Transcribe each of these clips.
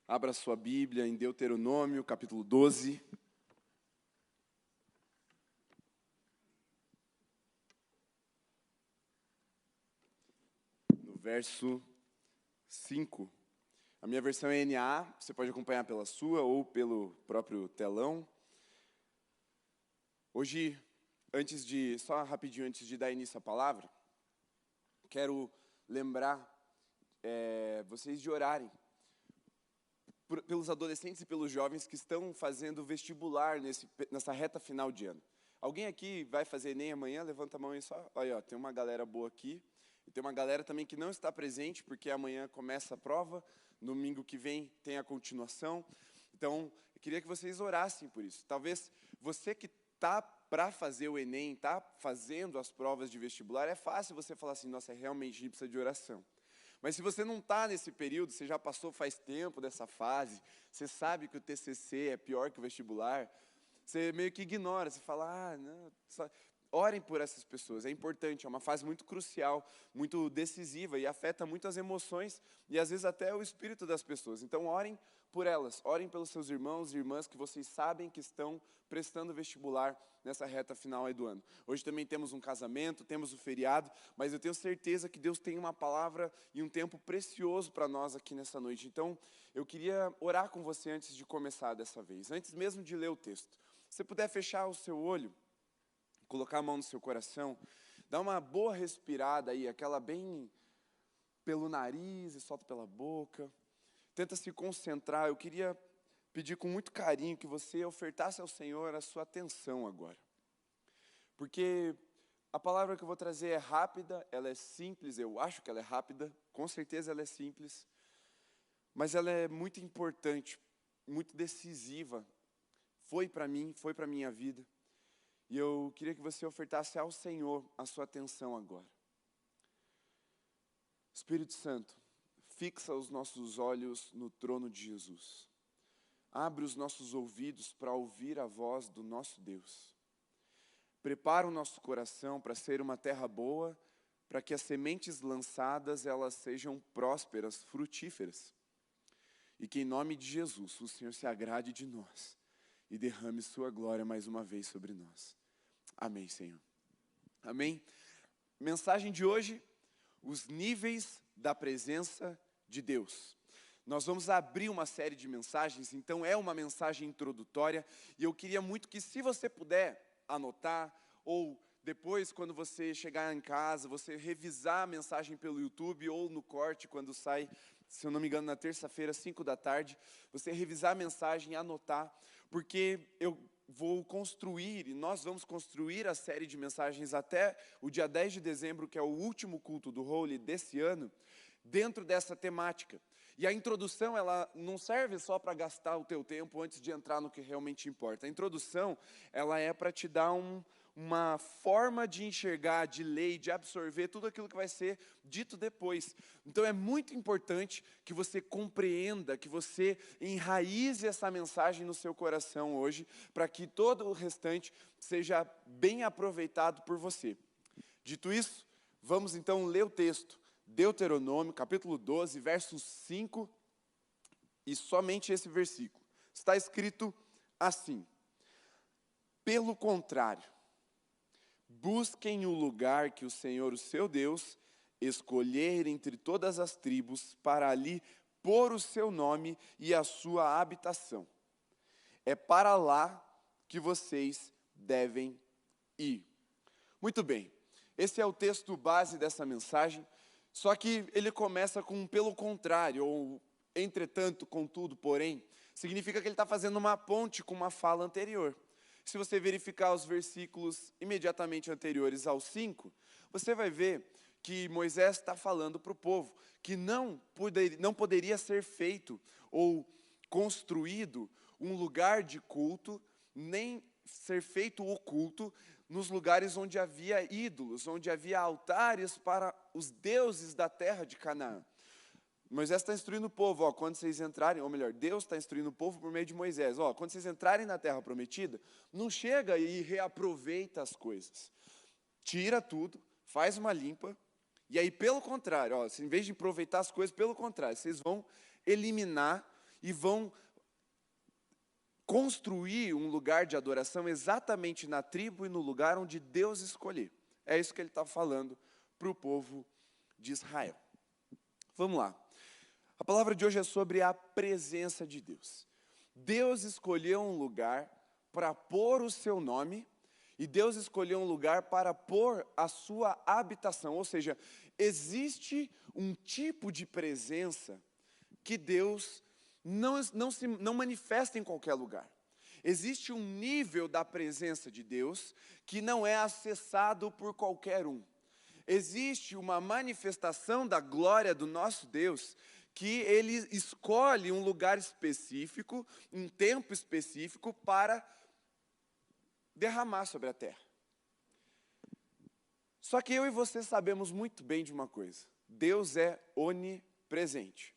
Abra sua Bíblia em Deuteronômio, capítulo 12. No verso 5. A minha versão é NA, você pode acompanhar pela sua ou pelo próprio telão. Hoje, só rapidinho antes de dar início à palavra, quero lembrar vocês de orarem pelos adolescentes e pelos jovens que estão fazendo vestibular nessa reta final de ano. Alguém aqui vai fazer Enem amanhã? Levanta a mão aí só. Olha, tem uma galera boa aqui. E tem uma galera também que não está presente, porque amanhã começa a prova, domingo que vem tem a continuação. Então, eu queria que vocês orassem por isso. Talvez você que está para fazer o Enem, está fazendo as provas de vestibular, é fácil você falar assim, nossa, realmente a gente precisa de oração. Mas se você não está nesse período, você já passou faz tempo dessa fase, você sabe que o TCC é pior que o vestibular, você meio que ignora, você fala, não, orem por essas pessoas, é importante, é uma fase muito crucial, muito decisiva e afeta muito as emoções e às vezes até o espírito das pessoas. Então orem por elas, orem pelos seus irmãos e irmãs que vocês sabem que estão prestando vestibular nessa reta final aí do ano. Hoje também temos um casamento, temos o feriado, mas eu tenho certeza que Deus tem uma palavra e um tempo precioso para nós aqui nessa noite. Então eu queria orar com você antes de começar dessa vez, antes mesmo de ler o texto. Se você puder fechar o seu olho, colocar a mão no seu coração, dá uma boa respirada aí, aquela bem pelo nariz e solta pela boca. Tenta se concentrar. Eu queria pedir com muito carinho que você ofertasse ao Senhor a sua atenção agora. Porque a palavra que eu vou trazer é rápida, ela é simples, eu acho que ela é rápida, com certeza ela é simples, mas ela é muito importante, muito decisiva. Foi para mim, foi para a minha vida. E eu queria que você ofertasse ao Senhor a sua atenção agora. Espírito Santo, fixa os nossos olhos no trono de Jesus. Abre os nossos ouvidos para ouvir a voz do nosso Deus. Prepara o nosso coração para ser uma terra boa, para que as sementes lançadas elas sejam prósperas, frutíferas. E que em nome de Jesus o Senhor se agrade de nós e derrame sua glória mais uma vez sobre nós. Amém, Senhor. Amém. Mensagem de hoje, os níveis da presença de Deus. Nós vamos abrir uma série de mensagens, então é uma mensagem introdutória, e eu queria muito que, se você puder anotar, ou depois, quando você chegar em casa, você revisar a mensagem pelo YouTube, ou no corte, quando sai, se eu não me engano, na terça-feira, 5 da tarde, você revisar a mensagem e anotar, porque eu vou construir, e nós vamos construir a série de mensagens até o dia 10 de dezembro, que é o último culto do Holy desse ano, dentro dessa temática. E a introdução, ela não serve só para gastar o teu tempo antes de entrar no que realmente importa. A introdução, ela é para te dar uma forma de enxergar, de ler e de absorver tudo aquilo que vai ser dito depois. Então é muito importante que você compreenda, que você enraize essa mensagem no seu coração hoje, para que todo o restante seja bem aproveitado por você. Dito isso, vamos então ler o texto. Deuteronômio, capítulo 12, versos 5, e somente esse versículo. Está escrito assim: pelo contrário, busquem o lugar que o Senhor, o seu Deus, escolher entre todas as tribos, para ali pôr o seu nome e a sua habitação. É para lá que vocês devem ir. Muito bem, esse é o texto base dessa mensagem. Só que ele começa com pelo contrário, ou entretanto, contudo, porém, significa que ele está fazendo uma ponte com uma fala anterior. Se você verificar os versículos imediatamente anteriores ao 5, você vai ver que Moisés está falando para o povo que não poderia ser feito ou construído um lugar de culto, nem ser feito o culto nos lugares onde havia ídolos, onde havia altares para os deuses da terra de Canaã. Moisés está instruindo o povo, quando vocês entrarem, ou melhor, Deus está instruindo o povo por meio de Moisés, quando vocês entrarem na terra prometida, não chega e reaproveita as coisas. Tira tudo, faz uma limpa, e aí pelo contrário, em vez de aproveitar as coisas, pelo contrário, vocês vão eliminar e vão construir um lugar de adoração exatamente na tribo e no lugar onde Deus escolher. É isso que ele está falando para o povo de Israel. Vamos lá. A palavra de hoje é sobre a presença de Deus. Deus escolheu um lugar para pôr o seu nome, e Deus escolheu um lugar para pôr a sua habitação. Ou seja, existe um tipo de presença que Deus não manifesta em qualquer lugar. Existe um nível da presença de Deus que não é acessado por qualquer um. Existe uma manifestação da glória do nosso Deus que Ele escolhe um lugar específico, um tempo específico para derramar sobre a terra. Só que eu e você sabemos muito bem de uma coisa: Deus é onipresente.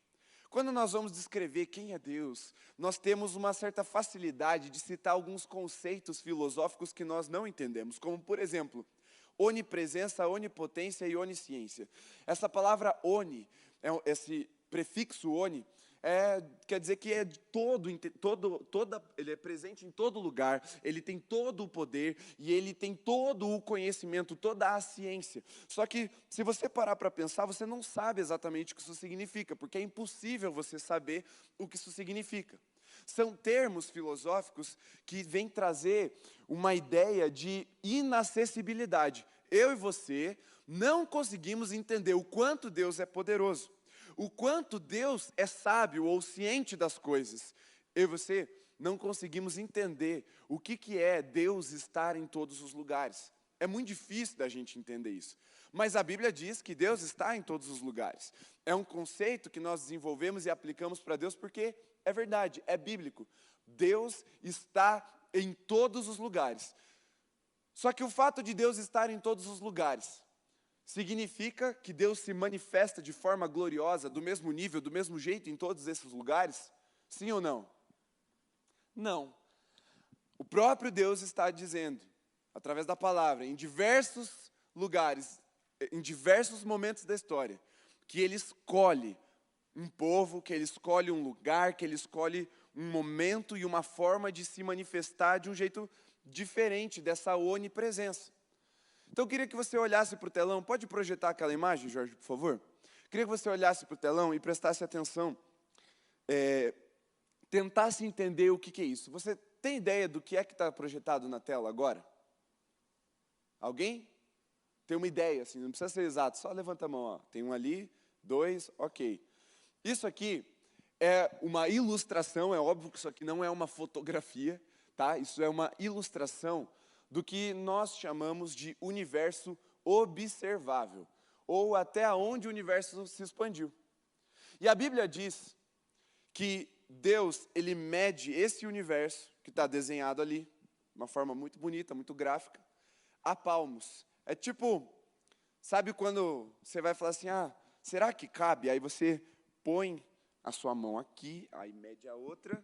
Quando nós vamos descrever quem é Deus, nós temos uma certa facilidade de citar alguns conceitos filosóficos que nós não entendemos, como, por exemplo, onipresença, onipotência e onisciência. Essa palavra oni, esse prefixo oni, quer dizer que é ele é presente em todo lugar, ele tem todo o poder e ele tem todo o conhecimento, toda a ciência. Só que, se você parar para pensar, você não sabe exatamente o que isso significa, porque é impossível você saber o que isso significa. São termos filosóficos que vêm trazer uma ideia de inacessibilidade. Eu e você não conseguimos entender o quanto Deus é poderoso, o quanto Deus é sábio ou ciente das coisas. Eu e você não conseguimos entender o que é Deus estar em todos os lugares. É muito difícil da gente entender isso. Mas a Bíblia diz que Deus está em todos os lugares. É um conceito que nós desenvolvemos e aplicamos para Deus porque é verdade, é bíblico. Deus está em todos os lugares. Só que o fato de Deus estar em todos os lugares significa que Deus se manifesta de forma gloriosa, do mesmo nível, do mesmo jeito em todos esses lugares? Sim ou não? Não. O próprio Deus está dizendo, através da palavra, em diversos lugares, em diversos momentos da história, que Ele escolhe um povo, que Ele escolhe um lugar, que Ele escolhe um momento e uma forma de se manifestar de um jeito diferente dessa onipresença. Então eu queria que você olhasse para o telão. Pode projetar aquela imagem, Jorge, por favor? Queria que você olhasse para o telão e prestasse atenção, tentasse entender o que é isso. Você tem ideia do que é que está projetado na tela agora? Alguém? Tem uma ideia, assim, não precisa ser exato, só levanta a mão. Ó. Tem um ali, 2, ok. Isso aqui é uma ilustração, é óbvio que isso aqui não é uma fotografia, tá? Isso é uma ilustração do que nós chamamos de universo observável, ou até onde o universo se expandiu. E a Bíblia diz que Deus, Ele mede esse universo, que está desenhado ali, de uma forma muito bonita, muito gráfica, a palmos. É tipo, sabe quando você vai falar assim, será que cabe? Aí você põe a sua mão aqui, aí mede a outra,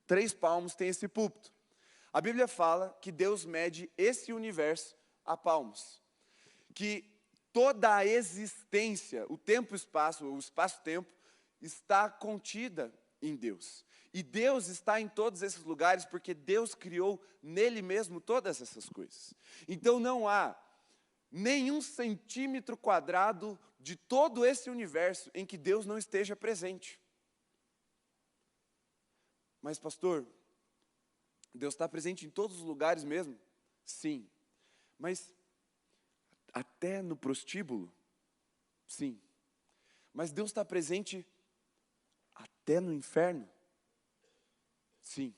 3 palmos tem esse púlpito. A Bíblia fala que Deus mede esse universo a palmos, que toda a existência, o tempo e o espaço-tempo, está contida em Deus. E Deus está em todos esses lugares porque Deus criou nele mesmo todas essas coisas. Então não há nenhum centímetro quadrado de todo esse universo em que Deus não esteja presente. Mas, pastor, Deus está presente em todos os lugares mesmo? Sim. Mas até no prostíbulo? Sim. Mas Deus está presente até no inferno? Sim.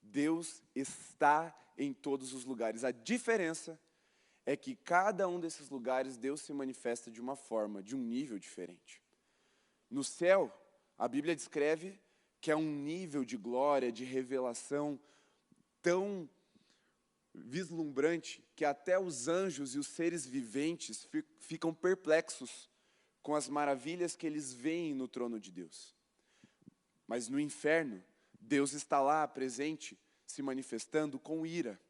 Deus está em todos os lugares. A diferença é que cada um desses lugares Deus se manifesta de uma forma, de um nível diferente. No céu, a Bíblia descreve que é um nível de glória, de revelação tão vislumbrante que até os anjos e os seres viventes ficam perplexos com as maravilhas que eles veem no trono de Deus. Mas no inferno, Deus está lá presente, se manifestando com ira.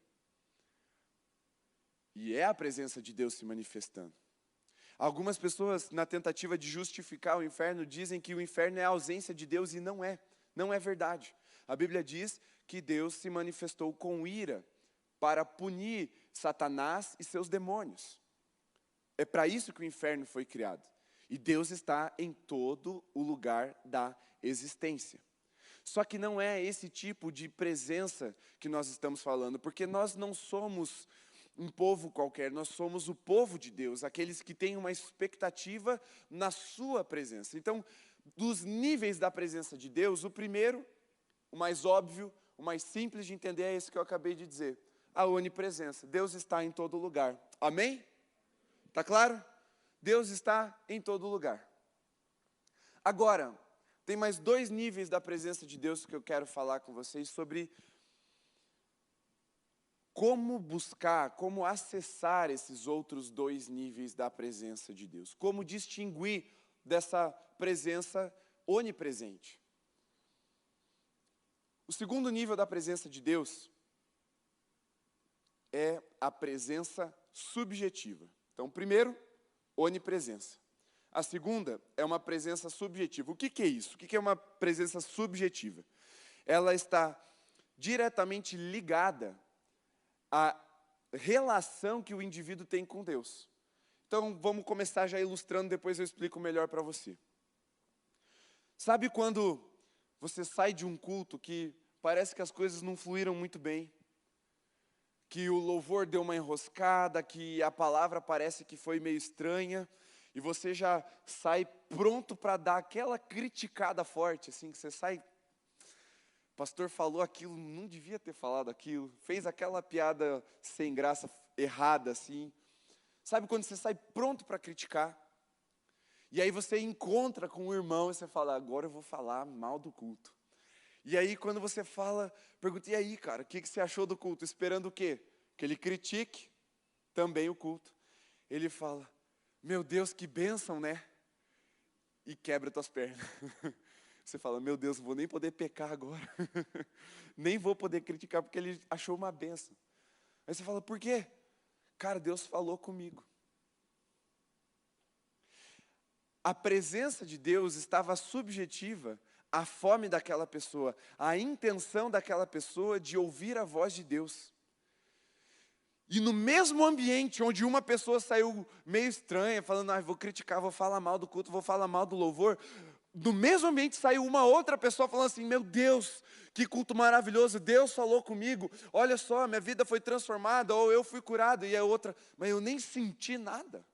E é a presença de Deus se manifestando. Algumas pessoas, na tentativa de justificar o inferno, dizem que o inferno é a ausência de Deus, e não é. Não é verdade. A Bíblia diz que Deus se manifestou com ira para punir Satanás e seus demônios. É para isso que o inferno foi criado. E Deus está em todo o lugar da existência. Só que não é esse tipo de presença que nós estamos falando, porque nós não somos um povo qualquer, nós somos o povo de Deus, aqueles que têm uma expectativa na sua presença. Então, dos níveis da presença de Deus, o primeiro, o mais óbvio, o mais simples de entender é esse que eu acabei de dizer, a onipresença. Deus está em todo lugar. Amém? Tá claro? Deus está em todo lugar. Agora, tem mais 2 níveis da presença de Deus que eu quero falar com vocês sobre como buscar, como acessar esses outros 2 níveis da presença de Deus. Como distinguir dessa presença onipresente. O segundo nível da presença de Deus é a presença subjetiva. Então, primeiro, onipresença. A segunda é uma presença subjetiva. O que é isso? O que é uma presença subjetiva? Ela está diretamente ligada à relação que o indivíduo tem com Deus. Então, vamos começar já ilustrando, depois eu explico melhor para você. Sabe quando você sai de um culto que parece que as coisas não fluíram muito bem? Que o louvor deu uma enroscada, que a palavra parece que foi meio estranha, e você já sai pronto para dar aquela criticada forte, assim, que você sai, o pastor falou aquilo, não devia ter falado aquilo, fez aquela piada sem graça, errada, assim. Sabe quando você sai pronto para criticar? E aí você encontra com um irmão e você fala, agora eu vou falar mal do culto. E aí quando você fala, pergunta, e aí cara, o que você achou do culto? Esperando o quê? Que ele critique também o culto. Ele fala, meu Deus, que bênção, né? E quebra tuas pernas. Você fala, meu Deus, não vou nem poder pecar agora. Nem vou poder criticar porque ele achou uma bênção. Aí você fala, por quê? Cara, Deus falou comigo. A presença de Deus estava subjetiva à fome daquela pessoa, à intenção daquela pessoa de ouvir a voz de Deus. E no mesmo ambiente onde uma pessoa saiu meio estranha, falando, vou criticar, vou falar mal do culto, vou falar mal do louvor, no mesmo ambiente saiu uma outra pessoa falando assim, meu Deus, que culto maravilhoso, Deus falou comigo, olha só, minha vida foi transformada, ou eu fui curado, e a outra, mas eu nem senti nada.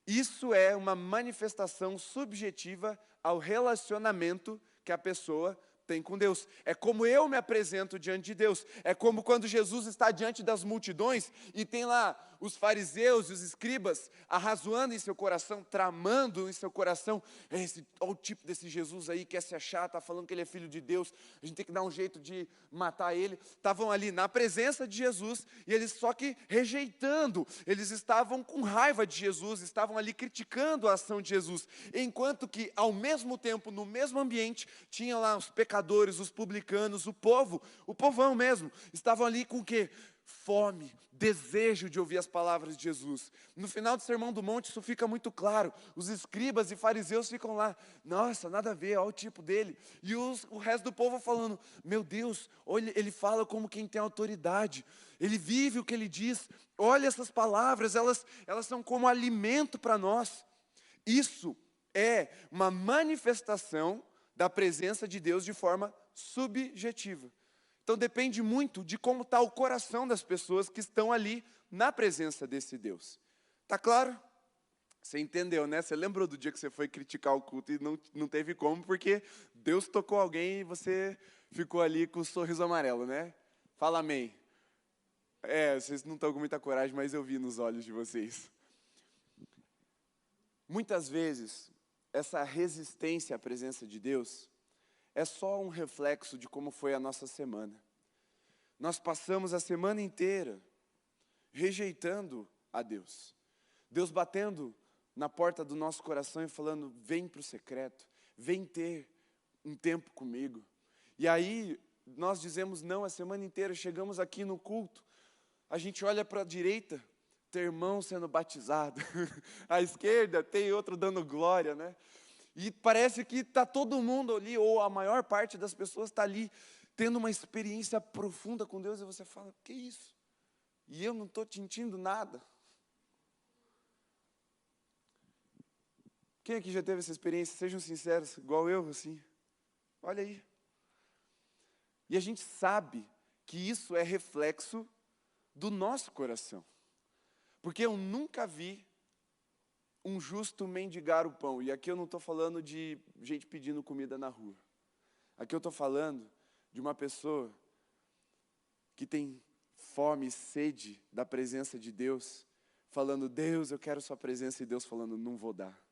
Isso é uma manifestação subjetiva ao relacionamento que a pessoa tem com Deus. É como eu me apresento diante de Deus. É como quando Jesus está diante das multidões e tem lá os fariseus e os escribas arrazoando em seu coração, tramando em seu coração. Olha o tipo desse Jesus aí, quer se achar, está falando que ele é filho de Deus, a gente tem que dar um jeito de matar ele. Estavam ali na presença de Jesus e eles só que rejeitando, eles estavam com raiva de Jesus, estavam ali criticando a ação de Jesus. Enquanto que ao mesmo tempo, no mesmo ambiente, tinha lá os pecadores, os publicanos, o povão mesmo, estavam ali com o quê? Fome, desejo de ouvir as palavras de Jesus. No final do Sermão do Monte isso fica muito claro. Os escribas e fariseus ficam lá, nossa, nada a ver, olha o tipo dele. E o resto do povo falando, meu Deus, olha, ele fala como quem tem autoridade. Ele vive o que ele diz. Olha essas palavras, elas são como alimento para nós. Isso é uma manifestação da presença de Deus de forma subjetiva. Então depende muito de como está o coração das pessoas que estão ali na presença desse Deus. Tá claro? Você entendeu, né? Você lembrou do dia que você foi criticar o culto e não teve como, porque Deus tocou alguém e você ficou ali com o sorriso amarelo, né? Fala amém. Vocês não estão com muita coragem, mas eu vi nos olhos de vocês. Muitas vezes, essa resistência à presença de Deus é só um reflexo de como foi a nossa semana. Nós passamos a semana inteira rejeitando a Deus. Deus batendo na porta do nosso coração e falando, vem para o secreto, vem ter um tempo comigo. E aí nós dizemos não a semana inteira, chegamos aqui no culto, a gente olha para a direita, ter irmão sendo batizado. À esquerda tem outro dando glória, né? E parece que está todo mundo ali, ou a maior parte das pessoas está ali, tendo uma experiência profunda com Deus, e você fala, que isso? E eu não estou sentindo nada. Quem aqui já teve essa experiência? Sejam sinceros, igual eu, assim. Olha aí. E a gente sabe que isso é reflexo do nosso coração. Porque eu nunca vi um justo mendigar o pão. E aqui eu não estou falando de gente pedindo comida na rua. Aqui eu estou falando de uma pessoa que tem fome e sede da presença de Deus, falando, Deus, eu quero sua presença, e Deus falando, não vou dar.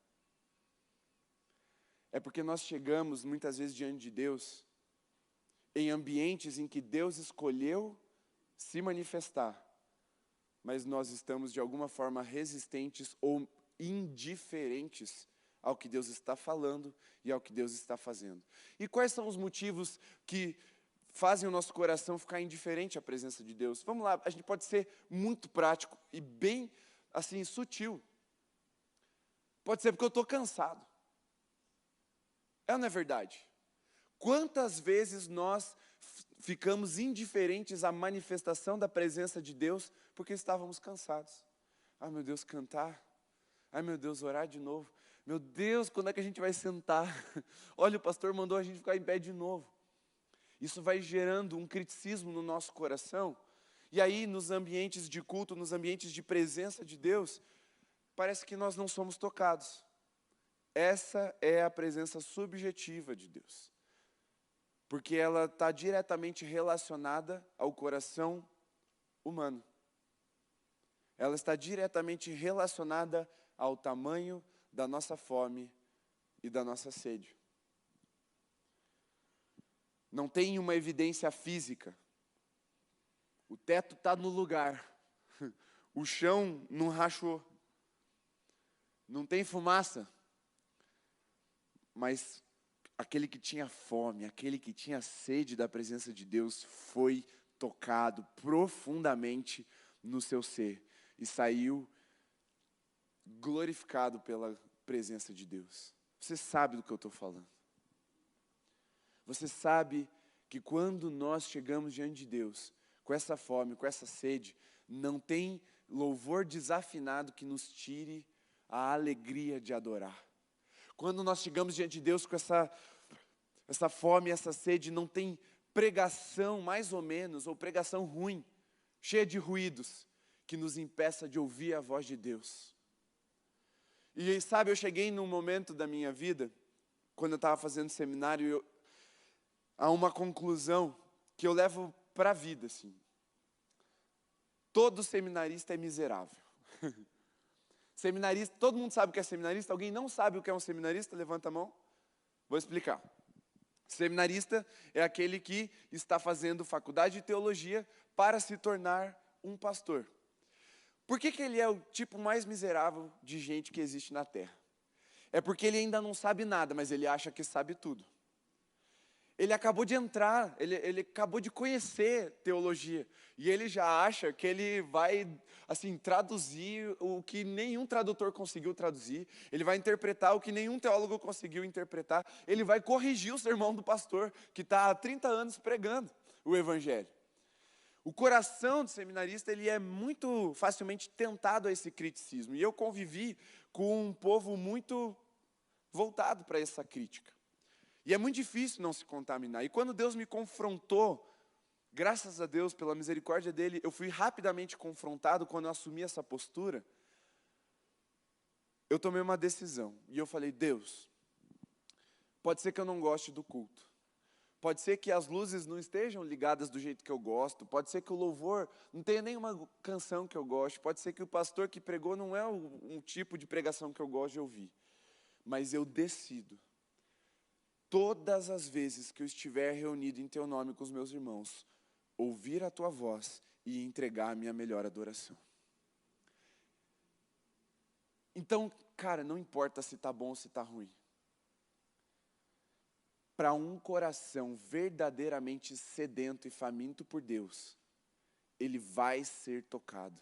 É porque nós chegamos muitas vezes diante de Deus em ambientes em que Deus escolheu se manifestar, mas nós estamos de alguma forma resistentes ou indiferentes ao que Deus está falando e ao que Deus está fazendo. E quais são os motivos que fazem o nosso coração ficar indiferente à presença de Deus? Vamos lá, a gente pode ser muito prático e bem, assim, sutil. Pode ser porque eu estou cansado. É ou não é verdade? Quantas vezes nós ficamos indiferentes à manifestação da presença de Deus porque estávamos cansados? Ai, meu Deus, cantar. Ai, meu Deus, orar de novo. Meu Deus, quando é que a gente vai sentar? Olha, o pastor mandou a gente ficar em pé de novo. Isso vai gerando um criticismo no nosso coração. E aí, nos ambientes de culto, nos ambientes de presença de Deus, parece que nós não somos tocados. Essa é a presença subjetiva de Deus. Porque ela está diretamente relacionada ao coração humano. Ela está diretamente relacionada ao tamanho da nossa fome e da nossa sede. Não tem uma evidência física. O teto está no lugar. O chão não rachou. Não tem fumaça. Mas aquele que tinha fome, aquele que tinha sede da presença de Deus foi tocado profundamente no seu ser e saiu glorificado pela presença de Deus. Você sabe do que eu estou falando. Você sabe que quando nós chegamos diante de Deus, com essa fome, com essa sede, não tem louvor desafinado que nos tire a alegria de adorar. Quando nós chegamos diante de Deus com essa fome, essa sede, não tem pregação mais ou menos, ou pregação ruim, cheia de ruídos, que nos impeça de ouvir a voz de Deus. E sabe, eu cheguei num momento da minha vida, quando eu estava fazendo seminário, a uma conclusão que eu levo para a vida, assim. Todo seminarista é miserável. Seminarista, todo mundo sabe o que é seminarista? Alguém não sabe o que é um seminarista? Levanta a mão. Vou explicar. Seminarista é aquele que está fazendo faculdade de teologia para se tornar um pastor. Por que ele é o tipo mais miserável de gente que existe na Terra? É porque ele ainda não sabe nada, mas ele acha que sabe tudo. Ele acabou de entrar, ele acabou de conhecer teologia. E ele já acha que ele vai, assim, traduzir o que nenhum tradutor conseguiu traduzir. Ele vai interpretar o que nenhum teólogo conseguiu interpretar. Ele vai corrigir o sermão do pastor, que está há 30 anos pregando o evangelho. O coração do seminarista, ele é muito facilmente tentado a esse criticismo. E eu convivi com um povo muito voltado para essa crítica. E é muito difícil não se contaminar. E quando Deus me confrontou, graças a Deus, pela misericórdia dele, eu fui rapidamente confrontado quando eu assumi essa postura. Eu tomei uma decisão. E eu falei, Deus, pode ser que eu não goste do culto. Pode ser que as luzes não estejam ligadas do jeito que eu gosto. Pode ser que o louvor não tenha nenhuma canção que eu goste. Pode ser que o pastor que pregou não é um tipo de pregação que eu gosto de ouvir. Mas eu decido. Todas as vezes que eu estiver reunido em teu nome com os meus irmãos, ouvir a tua voz e entregar a minha melhor adoração. Então, cara, não importa se está bom ou se está ruim. Para um coração verdadeiramente sedento e faminto por Deus, ele vai ser tocado.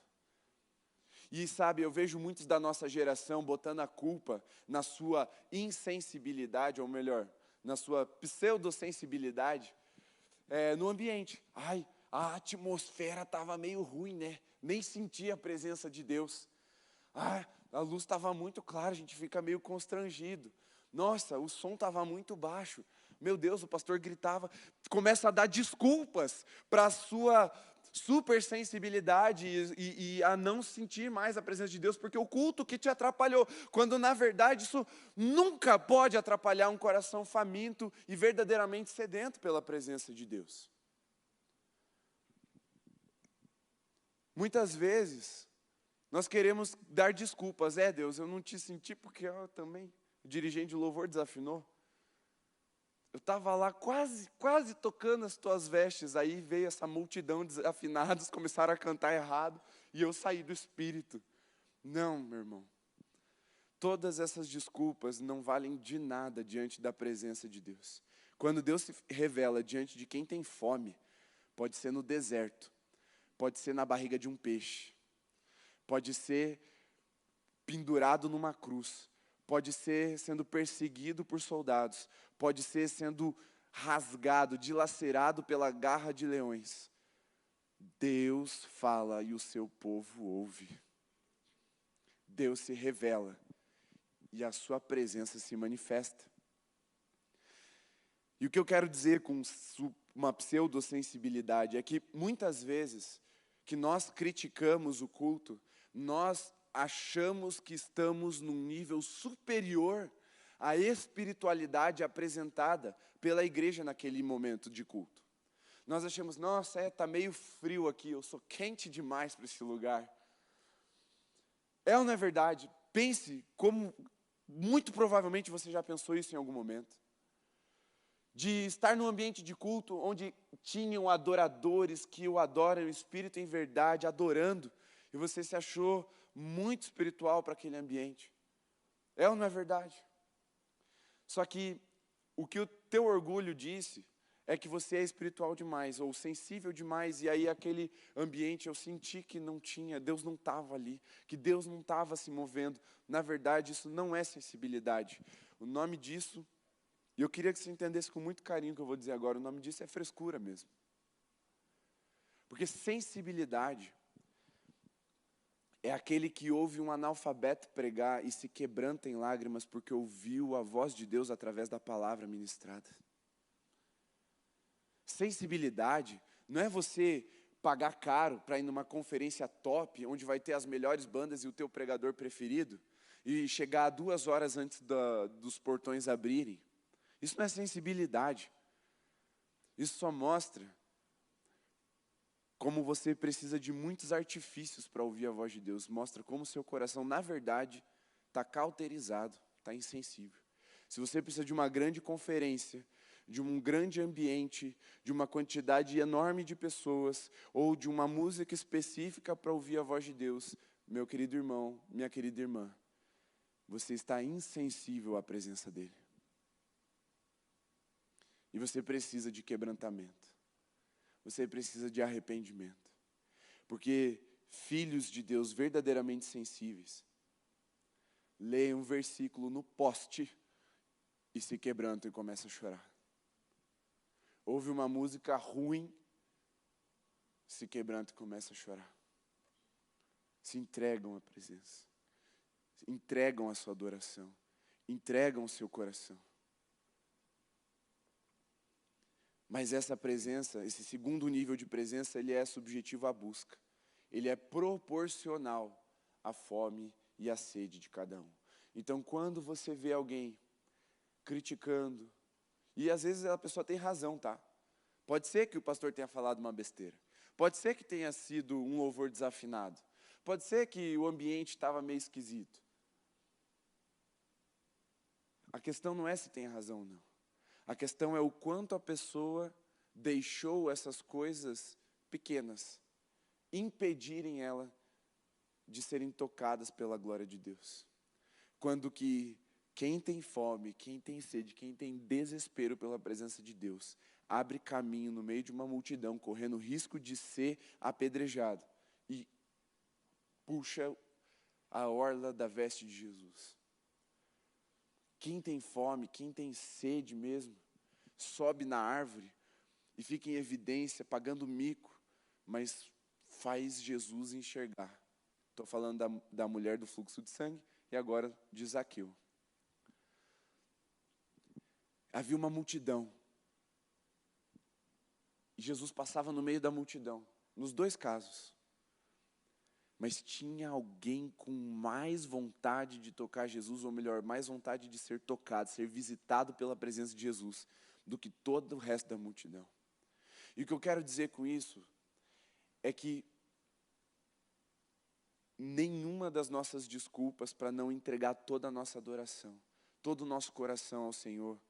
E sabe, eu vejo muitos da nossa geração botando a culpa na sua insensibilidade, ou melhor, na sua pseudo-sensibilidade, no ambiente. Ai, a atmosfera estava meio ruim, né? Nem sentia a presença de Deus. Ah, a luz estava muito clara, a gente fica meio constrangido. Nossa, o som estava muito baixo. Meu Deus, o pastor gritava. Começa a dar desculpas para a sua supersensibilidade e a não sentir mais a presença de Deus, porque o culto que te atrapalhou, quando na verdade isso nunca pode atrapalhar um coração faminto e verdadeiramente sedento pela presença de Deus. Muitas vezes, nós queremos dar desculpas. Deus, eu não te senti porque eu também, o dirigente de louvor desafinou. Eu estava lá quase tocando as tuas vestes, aí veio essa multidão de desafinados, começaram a cantar errado, e eu saí do Espírito. Não, meu irmão. Todas essas desculpas não valem de nada diante da presença de Deus. Quando Deus se revela diante de quem tem fome, pode ser no deserto, pode ser na barriga de um peixe, pode ser pendurado numa cruz, pode ser sendo perseguido por soldados, pode ser sendo rasgado, dilacerado pela garra de leões. Deus fala e o seu povo ouve. Deus se revela e a sua presença se manifesta. E o que eu quero dizer com uma pseudo-sensibilidade é que muitas vezes que nós criticamos o culto, nós achamos que estamos num nível superior à espiritualidade apresentada pela igreja naquele momento de culto. Nós achamos, nossa, está meio frio aqui, eu sou quente demais para esse lugar. É ou não é verdade? Pense como, muito provavelmente você já pensou isso em algum momento. De estar num ambiente de culto onde tinham adoradores que o adoram em espírito e em verdade, adorando, e você se achou muito espiritual para aquele ambiente. É ou não é verdade? Só que o que o teu orgulho disse é que você é espiritual demais, ou sensível demais, e aí aquele ambiente eu senti que não tinha, Deus não estava ali, que Deus não estava se movendo. Na verdade, isso não é sensibilidade. O nome disso, e eu queria que você entendesse com muito carinho o que eu vou dizer agora, o nome disso é frescura mesmo. Porque sensibilidade é aquele que ouve um analfabeto pregar e se quebranta em lágrimas porque ouviu a voz de Deus através da palavra ministrada. Sensibilidade não é você pagar caro para ir numa conferência top, onde vai ter as melhores bandas e o teu pregador preferido, e chegar 2 horas antes dos portões abrirem. Isso não é sensibilidade. Isso só mostra como você precisa de muitos artifícios para ouvir a voz de Deus. Mostra como o seu coração, na verdade, está cauterizado, está insensível. Se você precisa de uma grande conferência, de um grande ambiente, de uma quantidade enorme de pessoas, ou de uma música específica para ouvir a voz de Deus, meu querido irmão, minha querida irmã, você está insensível à presença dEle. E você precisa de quebrantamento. Você precisa de arrependimento. Porque filhos de Deus verdadeiramente sensíveis leem um versículo no poste e se quebrantam e começam a chorar. Ouve uma música ruim, se quebrantam e começam a chorar. Se entregam à presença. Entregam a sua adoração. Entregam o seu coração. Mas essa presença, esse segundo nível de presença, ele é subjetivo à busca. Ele é proporcional à fome e à sede de cada um. Então, quando você vê alguém criticando, e às vezes a pessoa tem razão, tá? Pode ser que o pastor tenha falado uma besteira. Pode ser que tenha sido um louvor desafinado. Pode ser que o ambiente estava meio esquisito. A questão não é se tem razão ou não. A questão é o quanto a pessoa deixou essas coisas pequenas impedirem ela de serem tocadas pela glória de Deus. Quando que quem tem fome, quem tem sede, quem tem desespero pela presença de Deus, abre caminho no meio de uma multidão, correndo risco de ser apedrejado, e puxa a orla da veste de Jesus. Quem tem fome, quem tem sede mesmo, sobe na árvore e fica em evidência, pagando mico, mas faz Jesus enxergar. Estou falando da mulher do fluxo de sangue e agora de Zaqueu. Havia uma multidão. E Jesus passava no meio da multidão, nos dois casos. Mas tinha alguém com mais vontade de tocar Jesus, ou melhor, mais vontade de ser tocado, ser visitado pela presença de Jesus, do que todo o resto da multidão. E o que eu quero dizer com isso é que nenhuma das nossas desculpas para não entregar toda a nossa adoração, todo o nosso coração ao Senhor,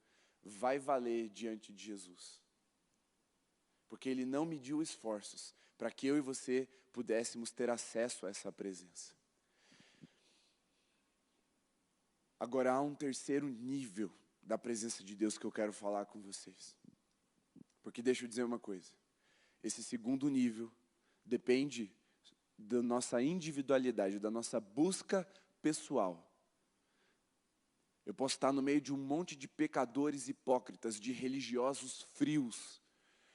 vai valer diante de Jesus. Porque Ele não mediu esforços para que eu e você pudéssemos ter acesso a essa presença. Agora há um terceiro nível da presença de Deus que eu quero falar com vocês. Porque deixa eu dizer uma coisa. Esse segundo nível depende da nossa individualidade, da nossa busca pessoal. Eu posso estar no meio de um monte de pecadores hipócritas, de religiosos frios,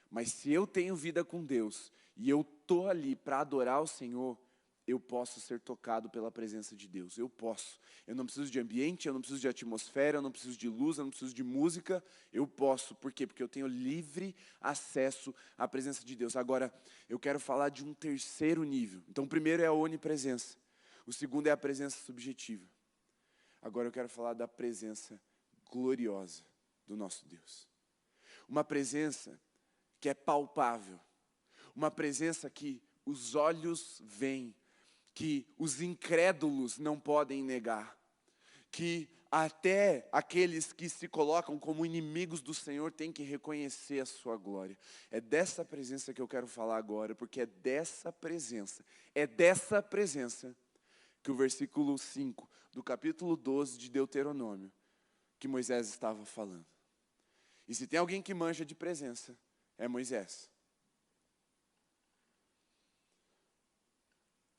mas se eu tenho vida com Deus e eu estou ali para adorar o Senhor, eu posso ser tocado pela presença de Deus. Eu posso. Eu não preciso de ambiente, eu não preciso de atmosfera, eu não preciso de luz, eu não preciso de música. Eu posso. Por quê? Porque eu tenho livre acesso à presença de Deus. Agora, eu quero falar de um terceiro nível. Então, o primeiro é a onipresença. O segundo é a presença subjetiva. Agora eu quero falar da presença gloriosa do nosso Deus. Uma presença que é palpável. Uma presença que os olhos veem, que os incrédulos não podem negar, que até aqueles que se colocam como inimigos do Senhor têm que reconhecer a sua glória. É dessa presença que eu quero falar agora, porque é dessa presença que o versículo 5 do capítulo 12 de Deuteronômio, que Moisés estava falando. E se tem alguém que manja de presença, é Moisés.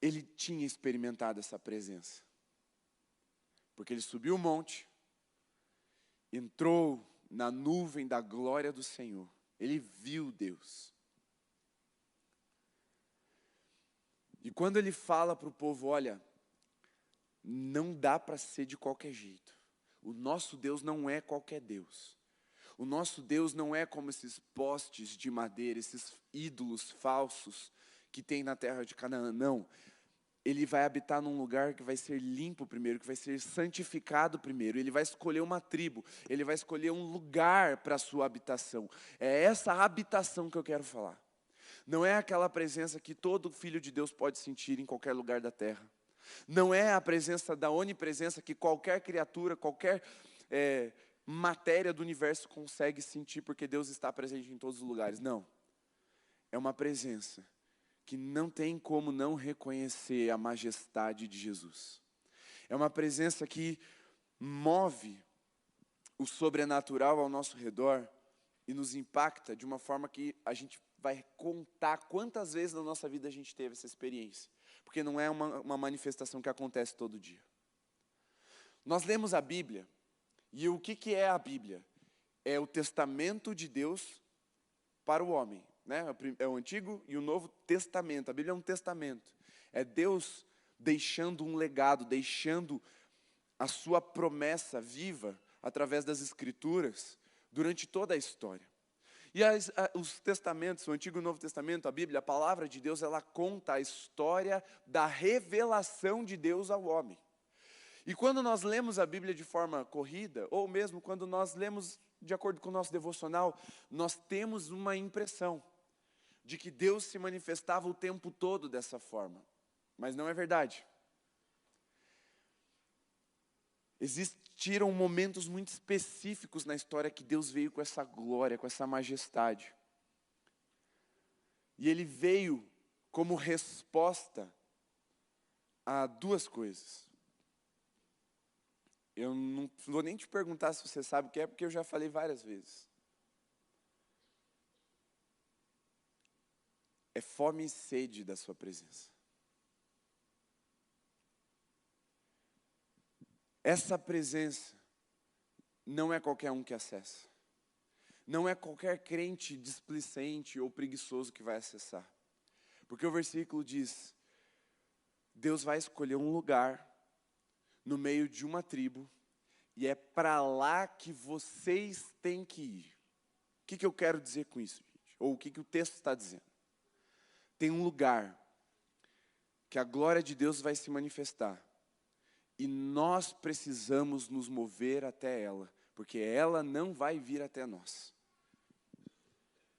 Ele tinha experimentado essa presença. Porque ele subiu o monte, entrou na nuvem da glória do Senhor. Ele viu Deus. E quando ele fala para o povo, olha, não dá para ser de qualquer jeito. O nosso Deus não é qualquer Deus. O nosso Deus não é como esses postes de madeira, esses ídolos falsos que tem na terra de Canaã. Não. Ele vai habitar num lugar que vai ser limpo primeiro, que vai ser santificado primeiro. Ele vai escolher uma tribo, ele vai escolher um lugar para a sua habitação. É essa habitação que eu quero falar. Não é aquela presença que todo filho de Deus pode sentir em qualquer lugar da terra. Não é a presença da onipresença que qualquer criatura, qualquer matéria do universo consegue sentir, porque Deus está presente em todos os lugares. Não. É uma presença que não tem como não reconhecer a majestade de Jesus. É uma presença que move o sobrenatural ao nosso redor e nos impacta de uma forma que a gente vai contar quantas vezes na nossa vida a gente teve essa experiência. Porque não é uma manifestação que acontece todo dia. Nós lemos a Bíblia, e o que é a Bíblia? É o testamento de Deus para o homem. Né? É o Antigo e o Novo Testamento. A Bíblia é um testamento. É Deus deixando um legado, deixando a sua promessa viva através das Escrituras durante toda a história. E os testamentos, o Antigo e o Novo Testamento, a Bíblia, a palavra de Deus, ela conta a história da revelação de Deus ao homem. E quando nós lemos a Bíblia de forma corrida, ou mesmo quando nós lemos de acordo com o nosso devocional, nós temos uma impressão de que Deus se manifestava o tempo todo dessa forma. Mas não é verdade. Existiram momentos muito específicos na história que Deus veio com essa glória, com essa majestade. E Ele veio como resposta a duas coisas. Eu não vou nem te perguntar se você sabe o que é, porque eu já falei várias vezes. É fome e sede da sua presença. Essa presença não é qualquer um que acessa. Não é qualquer crente displicente ou preguiçoso que vai acessar. Porque o versículo diz: Deus vai escolher um lugar no meio de uma tribo e é para lá que vocês têm que ir. O que eu quero dizer com isso, gente? Ou o que o texto está dizendo? Tem um lugar que a glória de Deus vai se manifestar. E nós precisamos nos mover até ela, porque ela não vai vir até nós.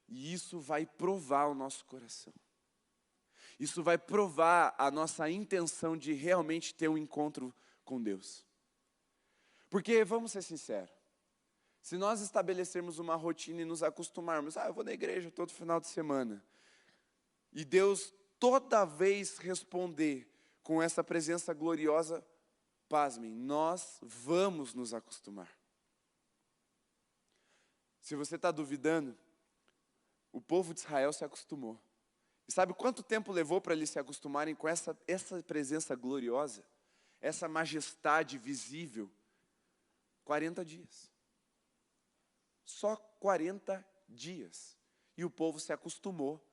E isso vai provar o nosso coração. Isso vai provar a nossa intenção de realmente ter um encontro com Deus. Porque, vamos ser sinceros, se nós estabelecermos uma rotina e nos acostumarmos, eu vou na igreja todo final de semana, e Deus toda vez responder com essa presença gloriosa, pasmem, nós vamos nos acostumar. Se você está duvidando, o povo de Israel se acostumou. E sabe quanto tempo levou para eles se acostumarem com essa presença gloriosa? Essa majestade visível? 40 dias. Só 40 dias. E o povo se acostumou.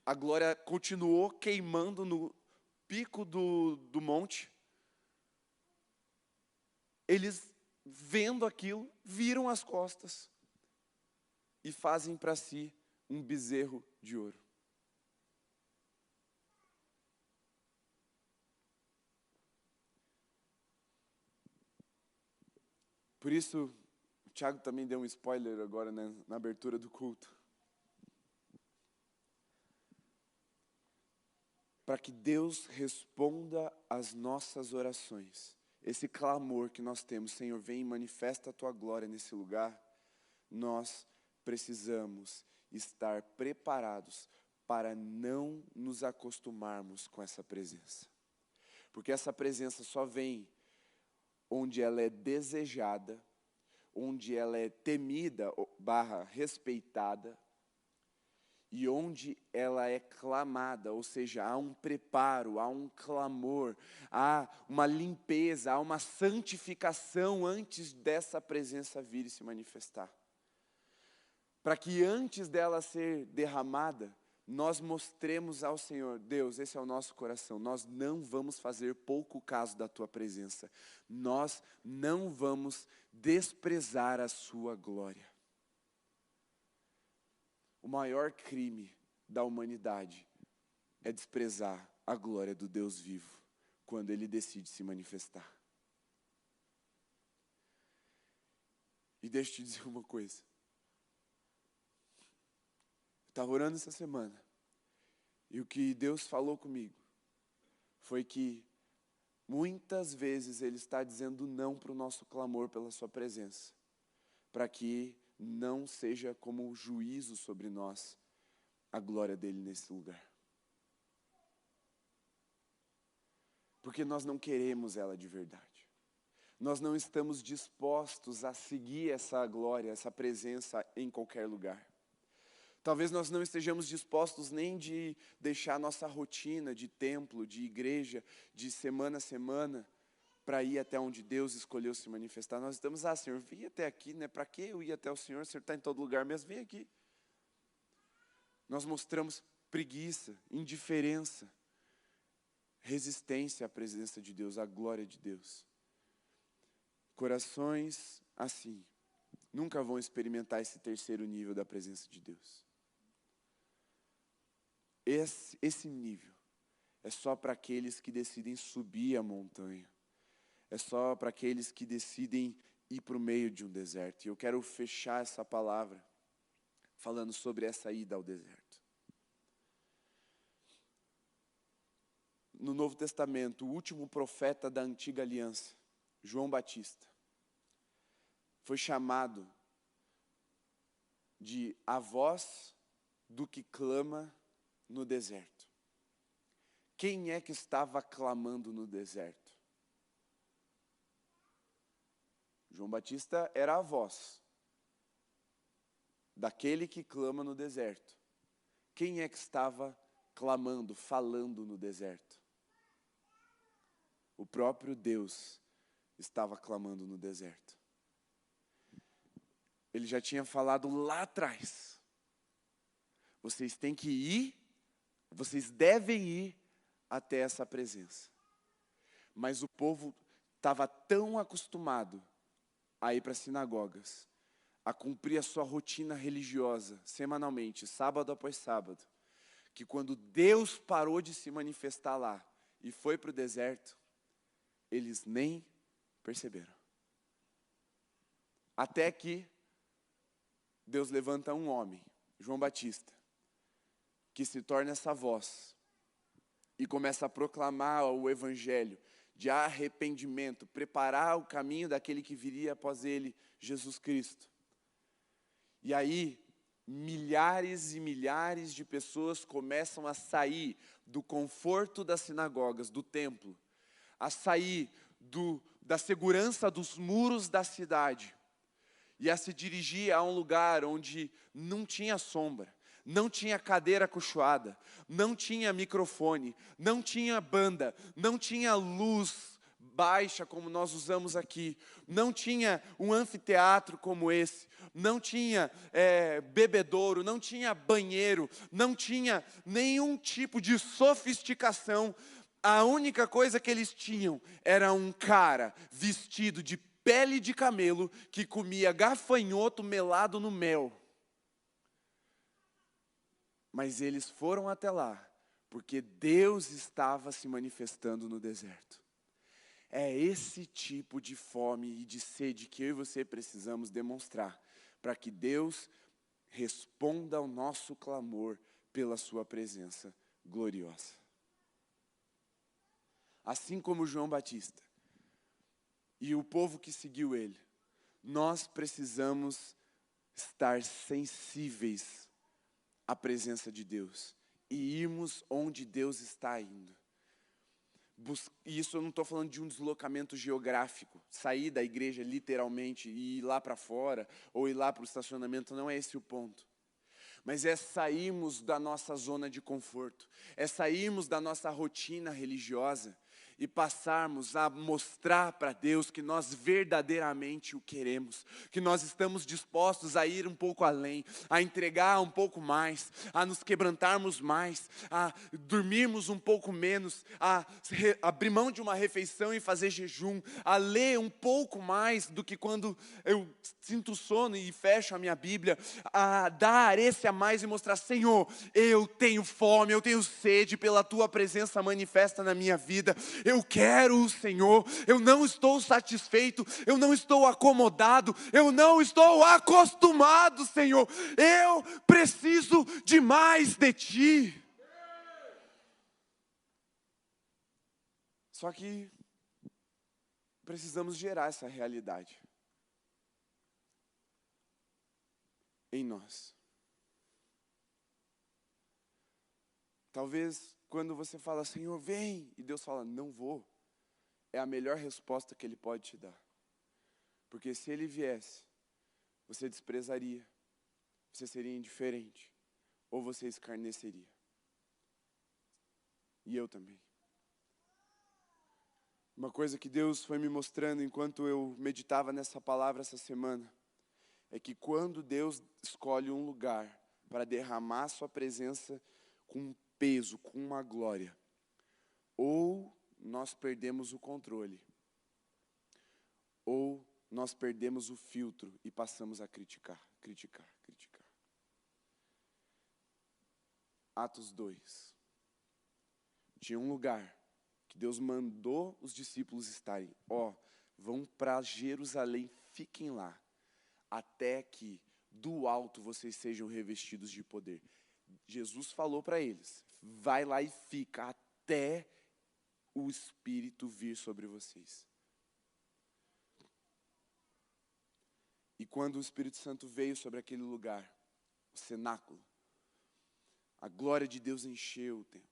A glória continuou queimando no pico do monte. Eles, vendo aquilo, viram as costas e fazem para si um bezerro de ouro. Por isso, o Thiago também deu um spoiler agora, né, na abertura do culto. Para que Deus responda às nossas orações, esse clamor que nós temos, Senhor, vem e manifesta a Tua glória nesse lugar, nós precisamos estar preparados para não nos acostumarmos com essa presença. Porque essa presença só vem onde ela é desejada, onde ela é temida, respeitada, e onde ela é clamada, ou seja, há um preparo, há um clamor, há uma limpeza, há uma santificação antes dessa presença vir e se manifestar. Para que antes dela ser derramada, nós mostremos ao Senhor, Deus, esse é o nosso coração, nós não vamos fazer pouco caso da Tua presença, nós não vamos desprezar a Sua glória. O maior crime da humanidade é desprezar a glória do Deus vivo, quando Ele decide se manifestar. E deixa eu te dizer uma coisa. Estava orando essa semana, e o que Deus falou comigo foi que muitas vezes Ele está dizendo não para o nosso clamor pela Sua presença, para que não seja como um juízo sobre nós a glória dEle nesse lugar. Porque nós não queremos ela de verdade. Nós não estamos dispostos a seguir essa glória, essa presença em qualquer lugar. Talvez nós não estejamos dispostos nem de deixar nossa rotina de templo, de igreja, de semana a semana, para ir até onde Deus escolheu se manifestar. Nós estamos, Senhor, vim até aqui, né? Para que eu ir até o Senhor? O Senhor está em todo lugar mesmo, vem aqui. Nós mostramos preguiça, indiferença, resistência à presença de Deus, à glória de Deus. Corações assim nunca vão experimentar esse terceiro nível da presença de Deus. Esse nível é só para aqueles que decidem subir a montanha. É só para aqueles que decidem ir para o meio de um deserto. E eu quero fechar essa palavra falando sobre essa ida ao deserto. No Novo Testamento, o último profeta da antiga aliança, João Batista, foi chamado de a voz do que clama no deserto. Quem é que estava clamando no deserto? João Batista era a voz daquele que clama no deserto. Quem é que estava clamando, falando no deserto? O próprio Deus estava clamando no deserto. Ele já tinha falado lá atrás: vocês têm que ir, vocês devem ir até essa presença. Mas o povo estava tão acostumado a ir para as sinagogas, a cumprir a sua rotina religiosa, semanalmente, sábado após sábado, que quando Deus parou de se manifestar lá e foi para o deserto, eles nem perceberam. Até que Deus levanta um homem, João Batista, que se torna essa voz e começa a proclamar o evangelho de arrependimento, preparar o caminho daquele que viria após ele, Jesus Cristo. E aí, milhares e milhares de pessoas começam a sair do conforto das sinagogas, do templo, a sair da segurança dos muros da cidade e a se dirigir a um lugar onde não tinha sombra, não tinha cadeira acolchoada, não tinha microfone, não tinha banda, não tinha luz baixa como nós usamos aqui, não tinha um anfiteatro como esse, não tinha bebedouro, não tinha banheiro, não tinha nenhum tipo de sofisticação. A única coisa que eles tinham era um cara vestido de pele de camelo que comia gafanhoto melado no mel. Mas eles foram até lá, porque Deus estava se manifestando no deserto. É esse tipo de fome e de sede que eu e você precisamos demonstrar, para que Deus responda ao nosso clamor pela sua presença gloriosa. Assim como João Batista e o povo que seguiu ele, nós precisamos estar sensíveis à presença de Deus e irmos onde Deus está indo. E isso eu não estou falando de um deslocamento geográfico, sair da igreja literalmente e ir lá para fora, ou ir lá para o estacionamento, não é esse o ponto. Mas é sairmos da nossa zona de conforto, é sairmos da nossa rotina religiosa e passarmos a mostrar para Deus que nós verdadeiramente o queremos, que nós estamos dispostos a ir um pouco além, a entregar um pouco mais, a nos quebrantarmos mais, a dormirmos um pouco menos, a abrir mão de uma refeição e fazer jejum, a ler um pouco mais do que quando eu sinto sono e fecho a minha Bíblia, a dar esse a mais e mostrar: Senhor, eu tenho fome, eu tenho sede pela Tua presença manifesta na minha vida. Eu quero o Senhor, eu não estou satisfeito, eu não estou acomodado, eu não estou acostumado, Senhor. Eu preciso de mais de Ti. Só que precisamos gerar essa realidade em nós. Talvez quando você fala: Senhor, vem, e Deus fala: não vou, é a melhor resposta que Ele pode te dar. Porque se Ele viesse, você desprezaria, você seria indiferente, ou você escarneceria. E eu também. Uma coisa que Deus foi me mostrando enquanto eu meditava nessa palavra essa semana, é que quando Deus escolhe um lugar para derramar a sua presença com peso, com uma glória, ou nós perdemos o controle, ou nós perdemos o filtro e passamos a criticar. Atos 2. Tinha um lugar que Deus mandou os discípulos estarem. Vão para Jerusalém, fiquem lá, até que do alto vocês sejam revestidos de poder. Jesus falou para eles: vai lá e fica até o Espírito vir sobre vocês. E quando o Espírito Santo veio sobre aquele lugar, o cenáculo, a glória de Deus encheu o templo.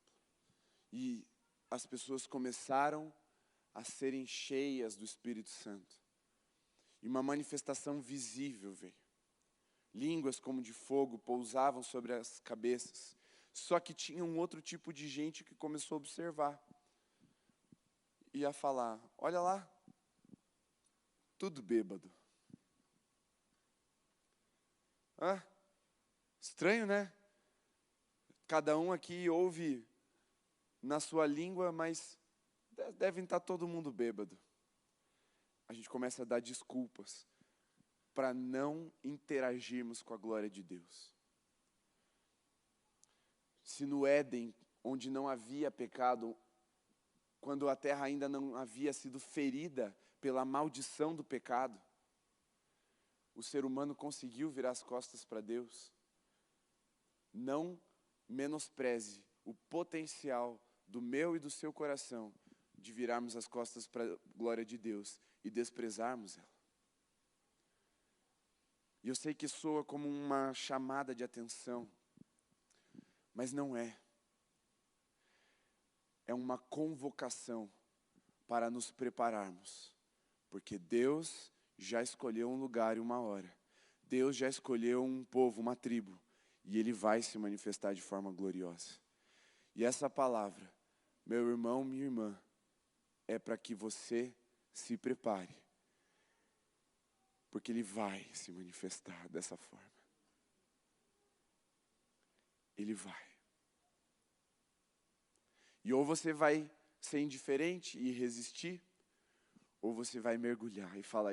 E as pessoas começaram a serem cheias do Espírito Santo. E uma manifestação visível veio. Línguas como de fogo pousavam sobre as cabeças. Só que tinha um outro tipo de gente que começou a observar. E a falar: olha lá, tudo bêbado. Estranho, né? Cada um aqui ouve na sua língua, mas devem estar todo mundo bêbado. A gente começa a dar desculpas para não interagirmos com a glória de Deus. Se no Éden, onde não havia pecado, quando a terra ainda não havia sido ferida pela maldição do pecado, o ser humano conseguiu virar as costas para Deus. Não menospreze o potencial do meu e do seu coração de virarmos as costas para a glória de Deus e desprezarmos ela. E eu sei que soa como uma chamada de atenção, mas não é. É uma convocação para nos prepararmos, porque Deus já escolheu um lugar e uma hora. Deus já escolheu um povo, uma tribo, e Ele vai se manifestar de forma gloriosa. E essa palavra, meu irmão, minha irmã, é para que você se prepare, porque Ele vai se manifestar dessa forma. Ele vai. E ou você vai ser indiferente e resistir, ou você vai mergulhar e falar,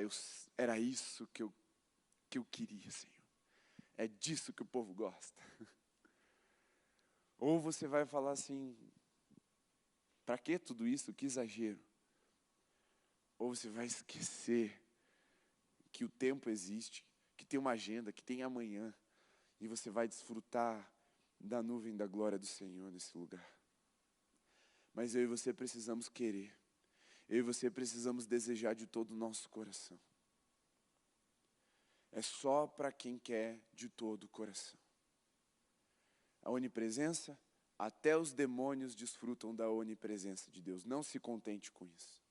era isso que eu queria, Senhor. É disso que o povo gosta. Ou você vai falar assim, para que tudo isso? Que exagero. Ou você vai esquecer que o tempo existe, que tem uma agenda, que tem amanhã, e você vai desfrutar da nuvem da glória do Senhor nesse lugar. Mas eu e você precisamos querer. Eu e você precisamos desejar de todo o nosso coração. É só para quem quer de todo o coração. A onipresença, até os demônios desfrutam da onipresença de Deus. Não se contente com isso.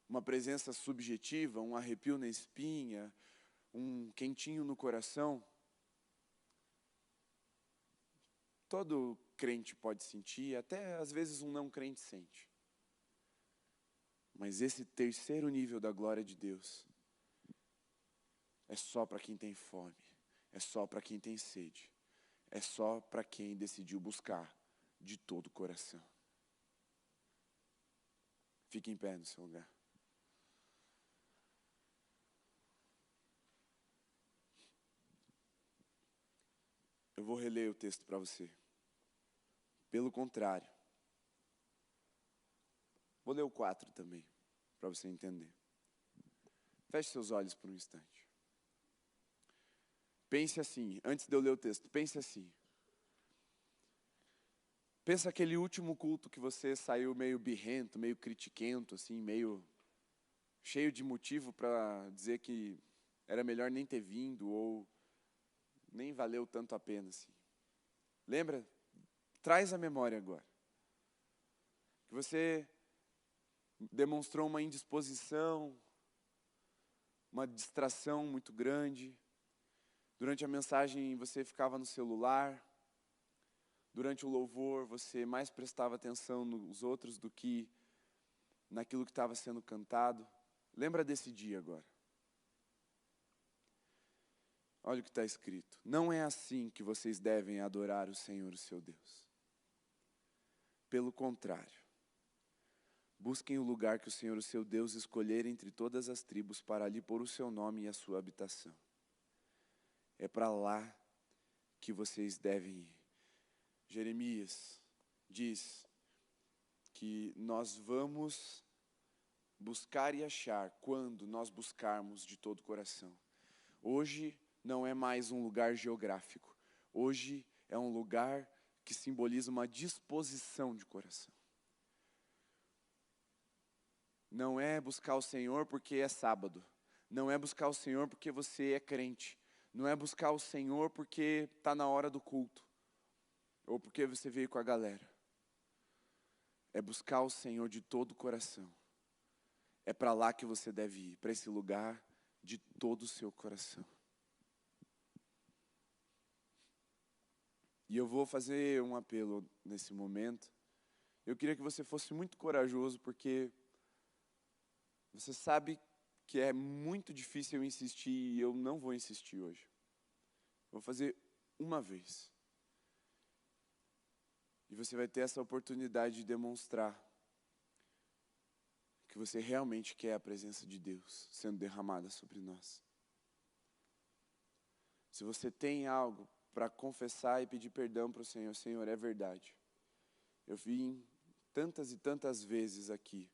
Uma presença subjetiva, um arrepio na espinha, um quentinho no coração, todo crente pode sentir, até às vezes um não crente sente. Mas esse terceiro nível da glória de Deus é só para quem tem fome, é só para quem tem sede, é só para quem decidiu buscar de todo o coração. Fique em pé no seu lugar. Eu vou reler o texto para você. Pelo contrário. Vou ler o 4 também, para você entender. Feche seus olhos por um instante. Pense assim, antes de eu ler o texto, pense assim. Pensa aquele último culto que você saiu meio birrento, meio critiquento, assim, meio cheio de motivo para dizer que era melhor nem ter vindo ou nem valeu tanto a pena, assim. Lembra? Traz a memória agora. Que você demonstrou uma indisposição, uma distração muito grande. Durante a mensagem você ficava no celular. Durante o louvor você mais prestava atenção nos outros do que naquilo que estava sendo cantado. Lembra desse dia agora. Olha o que está escrito. Não é assim que vocês devem adorar o Senhor, o seu Deus. Pelo contrário. Busquem o lugar que o Senhor, o seu Deus, escolher entre todas as tribos para ali pôr o seu nome e a sua habitação. É para lá que vocês devem ir. Jeremias diz que nós vamos buscar e achar quando nós buscarmos de todo o coração. Hoje não é mais um lugar geográfico. Hoje é um lugar que simboliza uma disposição de coração. Não é buscar o Senhor porque é sábado. Não é buscar o Senhor porque você é crente. Não é buscar o Senhor porque está na hora do culto. Ou porque você veio com a galera. É buscar o Senhor de todo o coração. É para lá que você deve ir. Para esse lugar de todo o seu coração. E eu vou fazer um apelo nesse momento. Eu queria que você fosse muito corajoso porque Você sabe que é muito difícil eu insistir e eu não vou insistir hoje. Vou fazer uma vez. E você vai ter essa oportunidade de demonstrar que você realmente quer a presença de Deus sendo derramada sobre nós. Se você tem algo para confessar e pedir perdão para o Senhor, Senhor, é verdade. Eu vim tantas e tantas vezes aqui,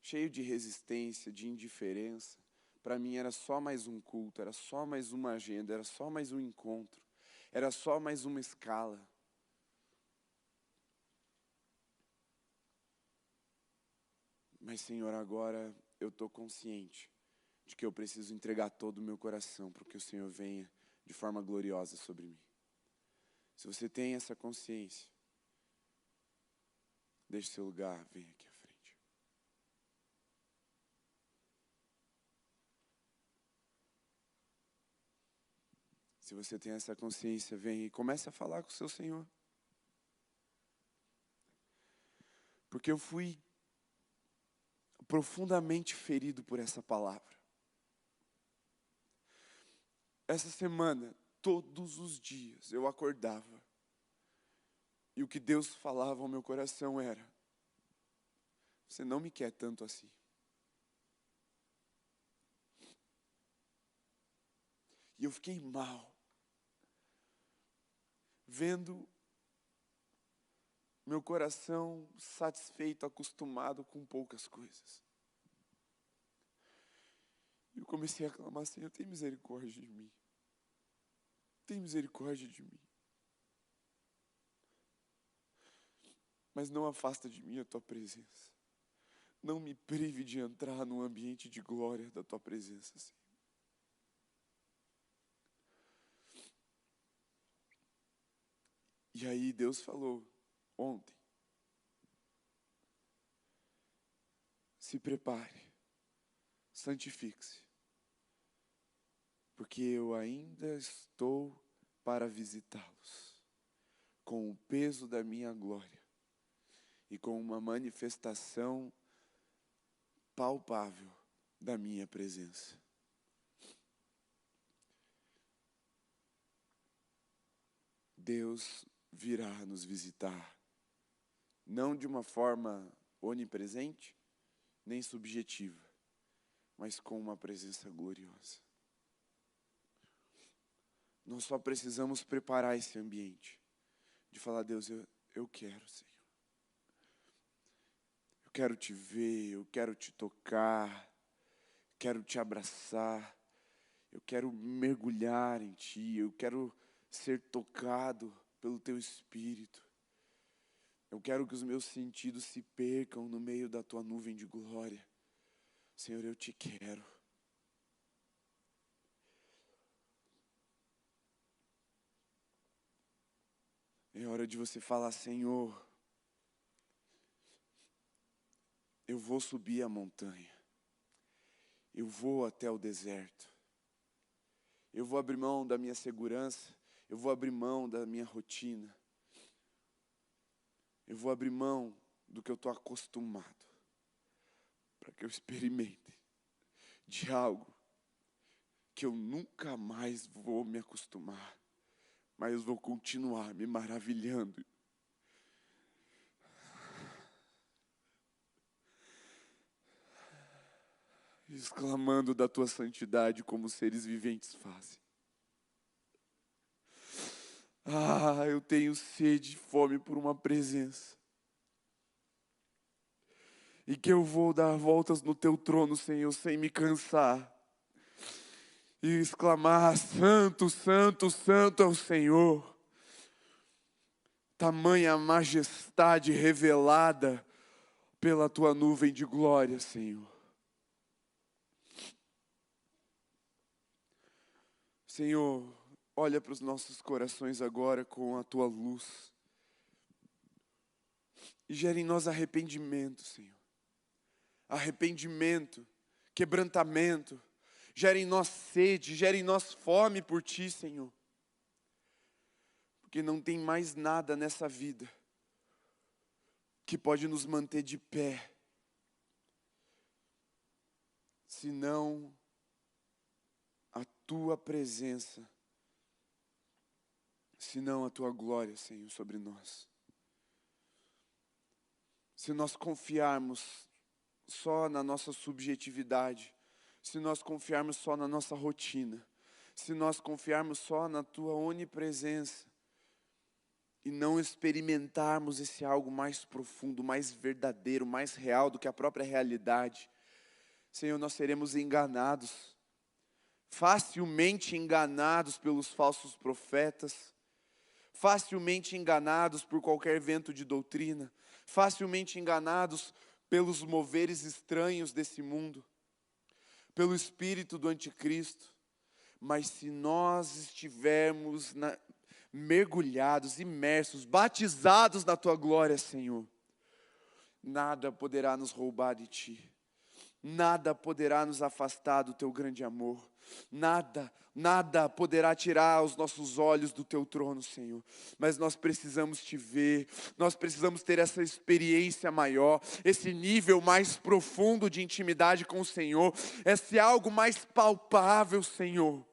cheio de resistência, de indiferença. Para mim era só mais um culto, era só mais uma agenda, era só mais um encontro, era só mais uma escala. Mas, Senhor, agora eu estou consciente de que eu preciso entregar todo o meu coração para que o Senhor venha de forma gloriosa sobre mim. Se você tem essa consciência, deixe seu lugar, vem aqui à frente. Se você tem essa consciência, vem e comece a falar com o seu Senhor. Porque eu fui profundamente ferido por essa palavra. Essa semana, todos os dias, eu acordava. E o que Deus falava ao meu coração era: você não me quer tanto assim. E eu fiquei mal, vendo meu coração satisfeito, acostumado com poucas coisas. E eu comecei a clamar: Senhor, tem misericórdia de mim. Tem misericórdia de mim. Mas não afasta de mim a tua presença. Não me prive de entrar num ambiente de glória da tua presença, Senhor. E aí Deus falou ontem: se prepare, santifique-se, porque eu ainda estou para visitá-los, com o peso da minha glória e com uma manifestação palpável da minha presença. Deus virá nos visitar, não de uma forma onipresente, nem subjetiva, mas com uma presença gloriosa. Nós só precisamos preparar esse ambiente, de falar: Deus, eu quero, Senhor. Eu quero te ver, eu quero te tocar, quero te abraçar, eu quero mergulhar em ti, eu quero ser tocado pelo teu Espírito. Eu quero que os meus sentidos se percam no meio da tua nuvem de glória. Senhor, eu te quero. É hora de você falar: Senhor, eu vou subir a montanha, eu vou até o deserto, eu vou abrir mão da minha segurança, eu vou abrir mão da minha rotina, eu vou abrir mão do que eu estou acostumado, para que eu experimente de algo que eu nunca mais vou me acostumar, mas vou continuar me maravilhando. Exclamando da tua santidade como seres viventes fazem. Ah, eu tenho sede e fome por uma presença. E que eu vou dar voltas no teu trono, Senhor, sem me cansar. E exclamar: santo, santo, santo é o Senhor. Tamanha majestade revelada pela tua nuvem de glória, Senhor. Senhor, olha para os nossos corações agora com a tua luz. E gera em nós arrependimento, Senhor. Arrependimento, quebrantamento. Gera em nós sede, gera em nós fome por ti, Senhor. Porque não tem mais nada nessa vida que pode nos manter de pé senão a tua presença, senão a tua glória, Senhor, sobre nós. Se nós confiarmos só na nossa subjetividade, se nós confiarmos só na nossa rotina, se nós confiarmos só na tua onipresença e não experimentarmos esse algo mais profundo, mais verdadeiro, mais real do que a própria realidade, Senhor, nós seremos enganados, facilmente enganados pelos falsos profetas, facilmente enganados por qualquer vento de doutrina, facilmente enganados pelos moveres estranhos desse mundo, pelo espírito do anticristo. Mas se nós estivermos mergulhados, imersos, batizados na tua glória, Senhor, nada poderá nos roubar de ti, nada poderá nos afastar do teu grande amor, nada poderá tirar os nossos olhos do teu trono, Senhor. Mas nós precisamos te ver, nós precisamos ter essa experiência maior, esse nível mais profundo de intimidade com o Senhor, esse algo mais palpável, Senhor.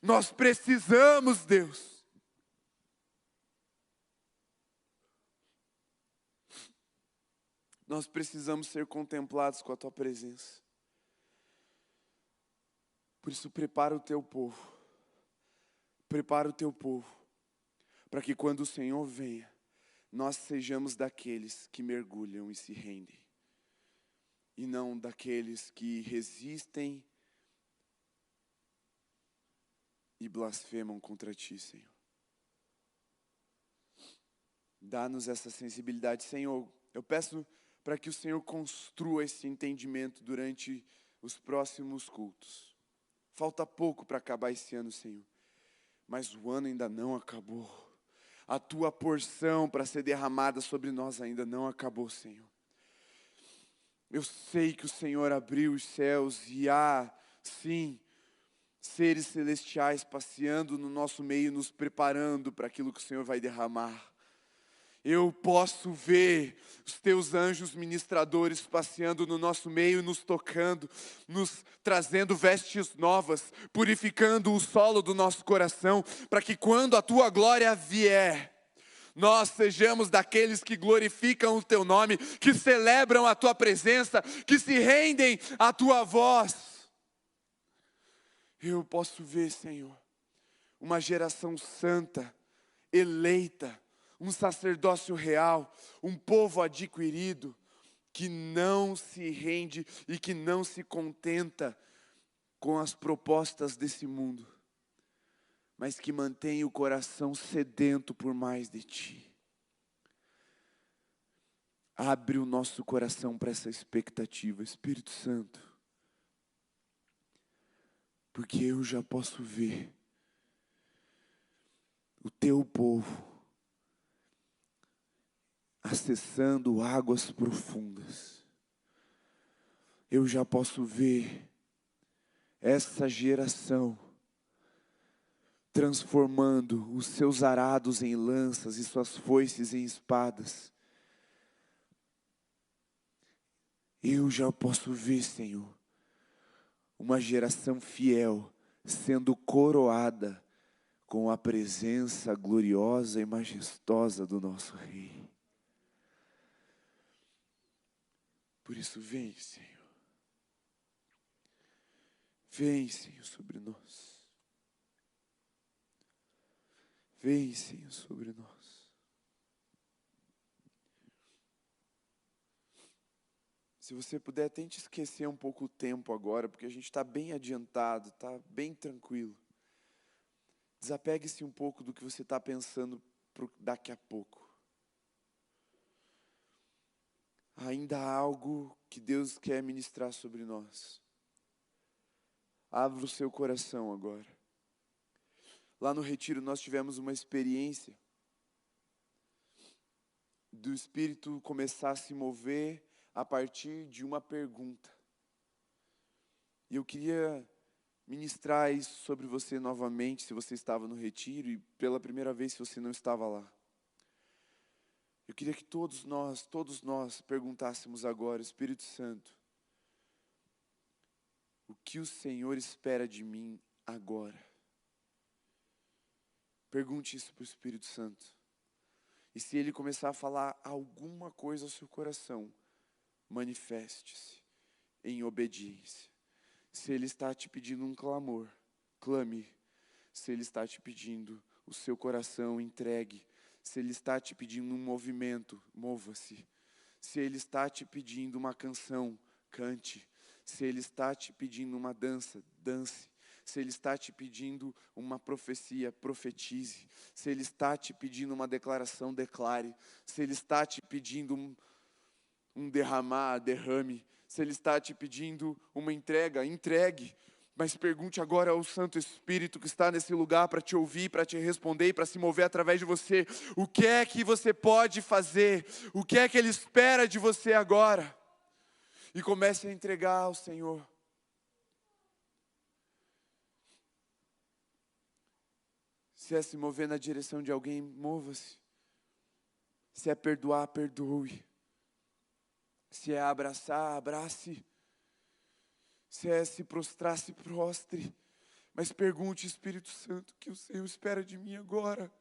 Nós precisamos, Deus. Nós precisamos ser contemplados com a tua presença. Por isso, prepara o teu povo, para que quando o Senhor venha, nós sejamos daqueles que mergulham e se rendem, e não daqueles que resistem e blasfemam contra ti, Senhor. Dá-nos essa sensibilidade, Senhor. Eu peço para que o Senhor construa esse entendimento durante os próximos cultos. Falta pouco para acabar esse ano, Senhor, mas o ano ainda não acabou. A tua porção para ser derramada sobre nós ainda não acabou, Senhor. Eu sei que o Senhor abriu os céus e há, sim, seres celestiais passeando no nosso meio, nos preparando para aquilo que o Senhor vai derramar. Eu posso ver os teus anjos ministradores passeando no nosso meio, nos tocando, nos trazendo vestes novas, purificando o solo do nosso coração, para que quando a tua glória vier, nós sejamos daqueles que glorificam o teu nome, que celebram a tua presença, que se rendem à tua voz. Eu posso ver, Senhor, uma geração santa, eleita, um sacerdócio real, um povo adquirido, que não se rende e que não se contenta com as propostas desse mundo, mas que mantém o coração sedento por mais de ti. Abre o nosso coração para essa expectativa, Espírito Santo, porque eu já posso ver o teu povo acessando águas profundas. Eu já posso ver essa geração transformando os seus arados em lanças e suas foices em espadas. Eu já posso ver, Senhor, uma geração fiel sendo coroada com a presença gloriosa e majestosa do nosso Rei. Por isso, vem, Senhor. Vem, Senhor, sobre nós. Vem, Senhor, sobre nós. Se você puder, tente esquecer um pouco o tempo agora, porque a gente está bem adiantado, está bem tranquilo. Desapegue-se um pouco do que você está pensando daqui a pouco. Ainda há algo que Deus quer ministrar sobre nós. Abra o seu coração agora. Lá no retiro nós tivemos uma experiência do Espírito começar a se mover a partir de uma pergunta. E eu queria ministrar isso sobre você novamente, se você estava no retiro, e pela primeira vez se você não estava lá. Eu queria que todos nós perguntássemos agora, Espírito Santo, O que o Senhor espera de mim agora? Pergunte isso para o Espírito Santo. E se Ele começar a falar alguma coisa ao seu coração, manifeste-se em obediência. Se Ele está te pedindo um clamor, clame. Se Ele está te pedindo o seu coração, entregue. Se Ele está te pedindo um movimento, mova-se. Se Ele está te pedindo uma canção, cante. Se Ele está te pedindo uma dança, dance. Se Ele está te pedindo uma profecia, profetize. Se Ele está te pedindo uma declaração, declare. Se Ele está te pedindo um derramar, derrame. Se Ele está te pedindo uma entrega, entregue. Mas pergunte agora ao Santo Espírito que está nesse lugar para te ouvir, para te responder e para se mover através de você. O que é que você pode fazer? O que é que Ele espera de você agora? E comece a entregar ao Senhor. Se é se mover na direção de alguém, mova-se. Se é perdoar, perdoe. Se é abraçar, abrace. Se é se prostrar, se prostre. Mas pergunte, Espírito Santo, o que o Senhor espera de mim agora?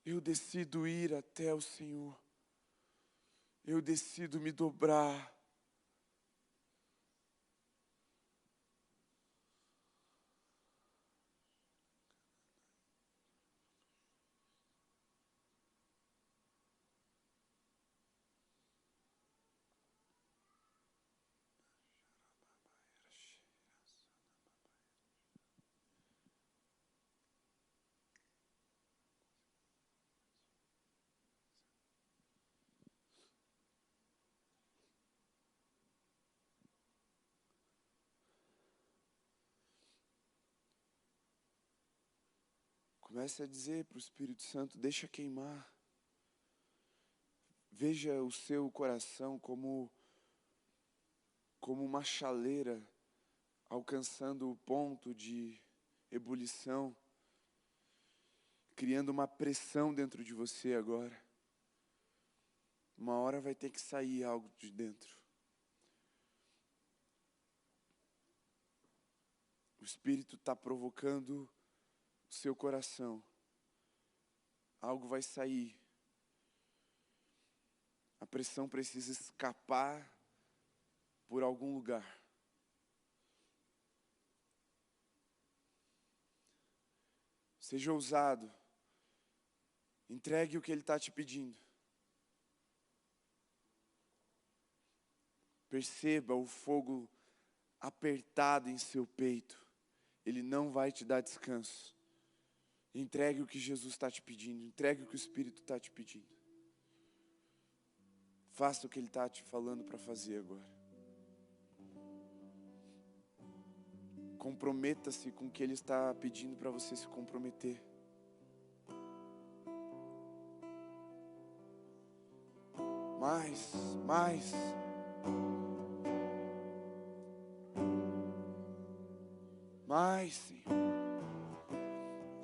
Eu decido ir até o Senhor. Eu decido me dobrar. Comece a dizer para o Espírito Santo, deixa queimar. Veja o seu coração como uma chaleira alcançando o ponto de ebulição, criando uma pressão dentro de você agora. Uma hora vai ter que sair algo de dentro. O Espírito está provocando o seu coração. Algo vai sair. A pressão precisa escapar por algum lugar. Seja ousado. Entregue o que Ele está te pedindo. Perceba o fogo apertado em seu peito. Ele não vai te dar descanso. Entregue o que Jesus está te pedindo. Entregue o que o Espírito está te pedindo. Faça o que Ele está te falando para fazer agora. Comprometa-se com o que Ele está pedindo para você se comprometer. Mais. Mais, Senhor.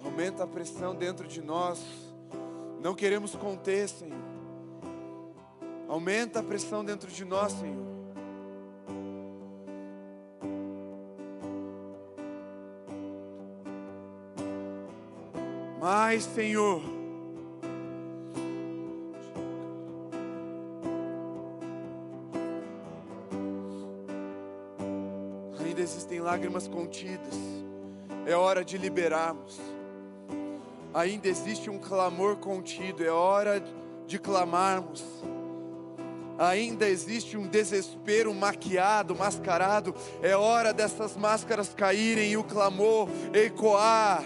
Aumenta a pressão dentro de nós. Não queremos conter, Senhor. Aumenta a pressão dentro de nós, Senhor. Mais, Senhor. Ainda existem lágrimas contidas. É hora de liberarmos. Ainda existe um clamor contido, é hora de clamarmos. Ainda existe um desespero maquiado, mascarado, é hora dessas máscaras caírem e o clamor ecoar.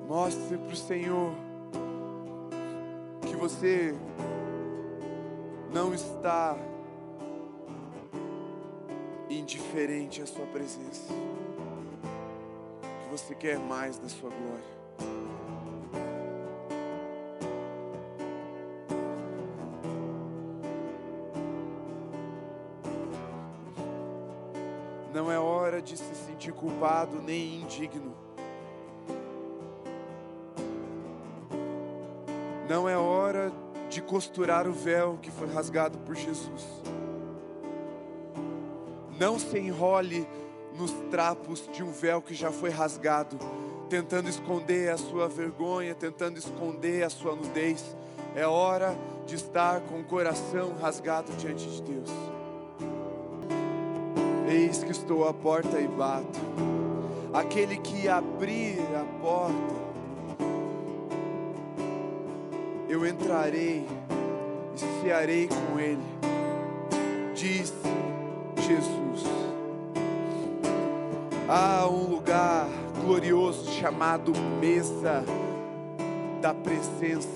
Mostre para o Senhor que você não está indiferente à sua presença, que você quer mais da sua glória. Não é hora de se sentir culpado nem indigno. Não é hora de costurar o véu que foi rasgado por Jesus. Não se enrole nos trapos de um véu que já foi rasgado, tentando esconder a sua vergonha, tentando esconder a sua nudez. É hora de estar com o coração rasgado diante de Deus. Eis que estou à porta e bato. Aquele que abrir a porta, eu entrarei e cearei com ele, diz Jesus. Há um lugar glorioso chamado mesa da presença,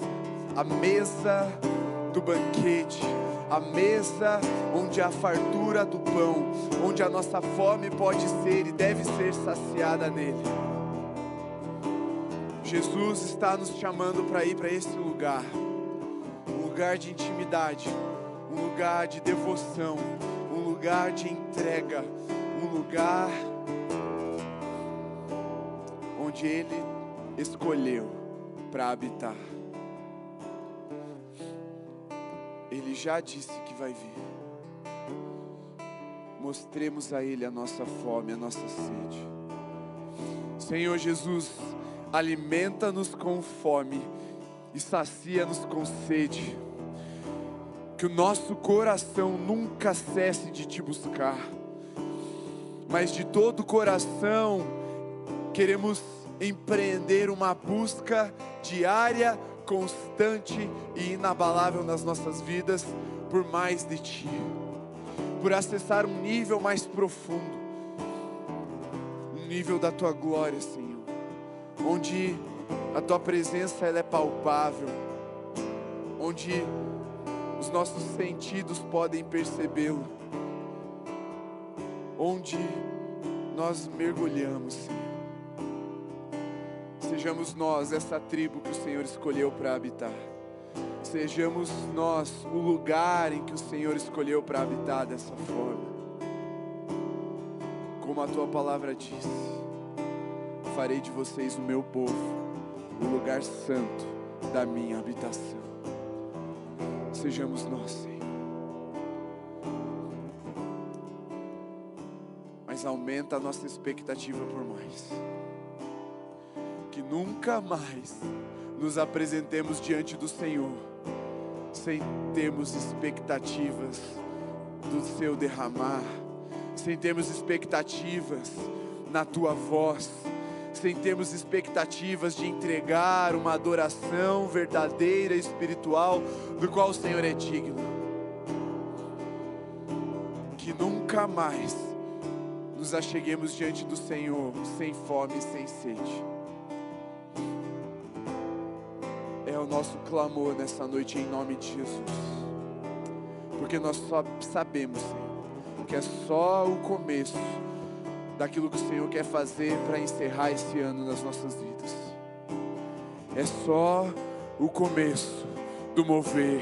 a mesa do banquete, a mesa onde a fartura do pão, onde a nossa fome pode ser e deve ser saciada nele. Jesus está nos chamando para ir para esse lugar, um lugar de intimidade, um lugar de devoção, um lugar de entrega, um lugar onde Ele escolheu para habitar. Ele já disse que vai vir. Mostremos a Ele a nossa fome, a nossa sede. Senhor Jesus, alimenta-nos com fome e sacia-nos com sede. Que o nosso coração nunca cesse de te buscar, mas de todo o coração queremos empreender uma busca diária, constante e inabalável nas nossas vidas por mais de Ti, por acessar um nível mais profundo, um nível da Tua glória, Senhor, onde a Tua presença ela é palpável, onde os nossos sentidos podem percebê-lo, onde nós mergulhamos, Senhor. Sejamos nós essa tribo que o Senhor escolheu para habitar. Sejamos nós o lugar em que o Senhor escolheu para habitar dessa forma. Como a Tua palavra diz: farei de vocês o meu povo, o lugar santo da minha habitação. Sejamos nós, Senhor. Mas aumenta a nossa expectativa por mais. Que nunca mais nos apresentemos diante do Senhor sem termos expectativas do Seu derramar, sem termos expectativas na Tua voz, sem termos expectativas de entregar uma adoração verdadeira e espiritual do qual o Senhor é digno. Que nunca mais nos acheguemos diante do Senhor sem fome e sem sede. É o nosso clamor nessa noite em nome de Jesus, porque nós só sabemos, Senhor, que é só o começo daquilo que o Senhor quer fazer para encerrar esse ano nas nossas vidas. É só o começo do mover,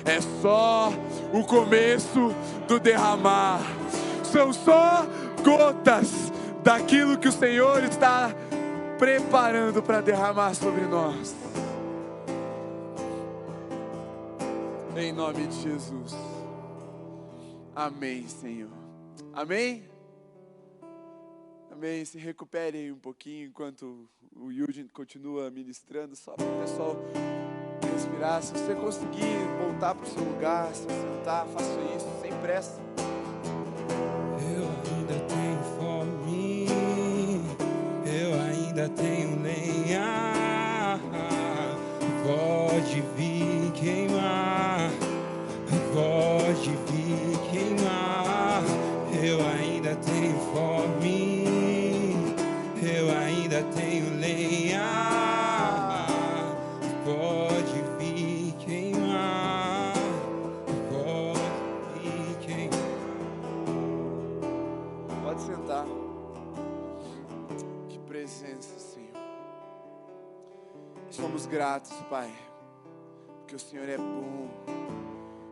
é só o começo do derramar. São só gotas daquilo que o Senhor está preparando para derramar sobre nós. Em nome de Jesus. Amém, Senhor. Amém? Amém. Se recupere aí um pouquinho enquanto o Eugene continua ministrando, só para o pessoal respirar. Se você conseguir voltar para o seu lugar, se sentar, faça isso sem pressa. Eu ainda tenho fome, eu ainda tenho lenha, pode vir queimar, pode vir queimar. Eu ainda tenho fome, eu ainda tenho lenha, pode vir queimar, pode vir queimar. Pode sentar. Que presença, Senhor. Somos gratos, Pai, porque o Senhor é bom.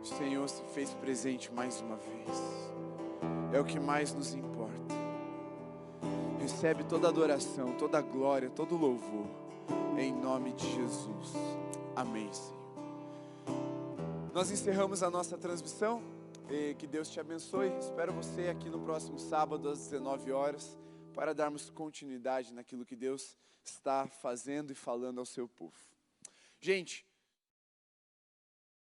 O Senhor se fez presente mais uma vez. É o que mais nos importa. Recebe toda a adoração, toda a glória, todo o louvor, em nome de Jesus. Amém, Senhor. Nós encerramos a nossa transmissão. E que Deus te abençoe. Espero você aqui no próximo sábado às 19 horas para darmos continuidade naquilo que Deus está fazendo e falando ao seu povo. Gente,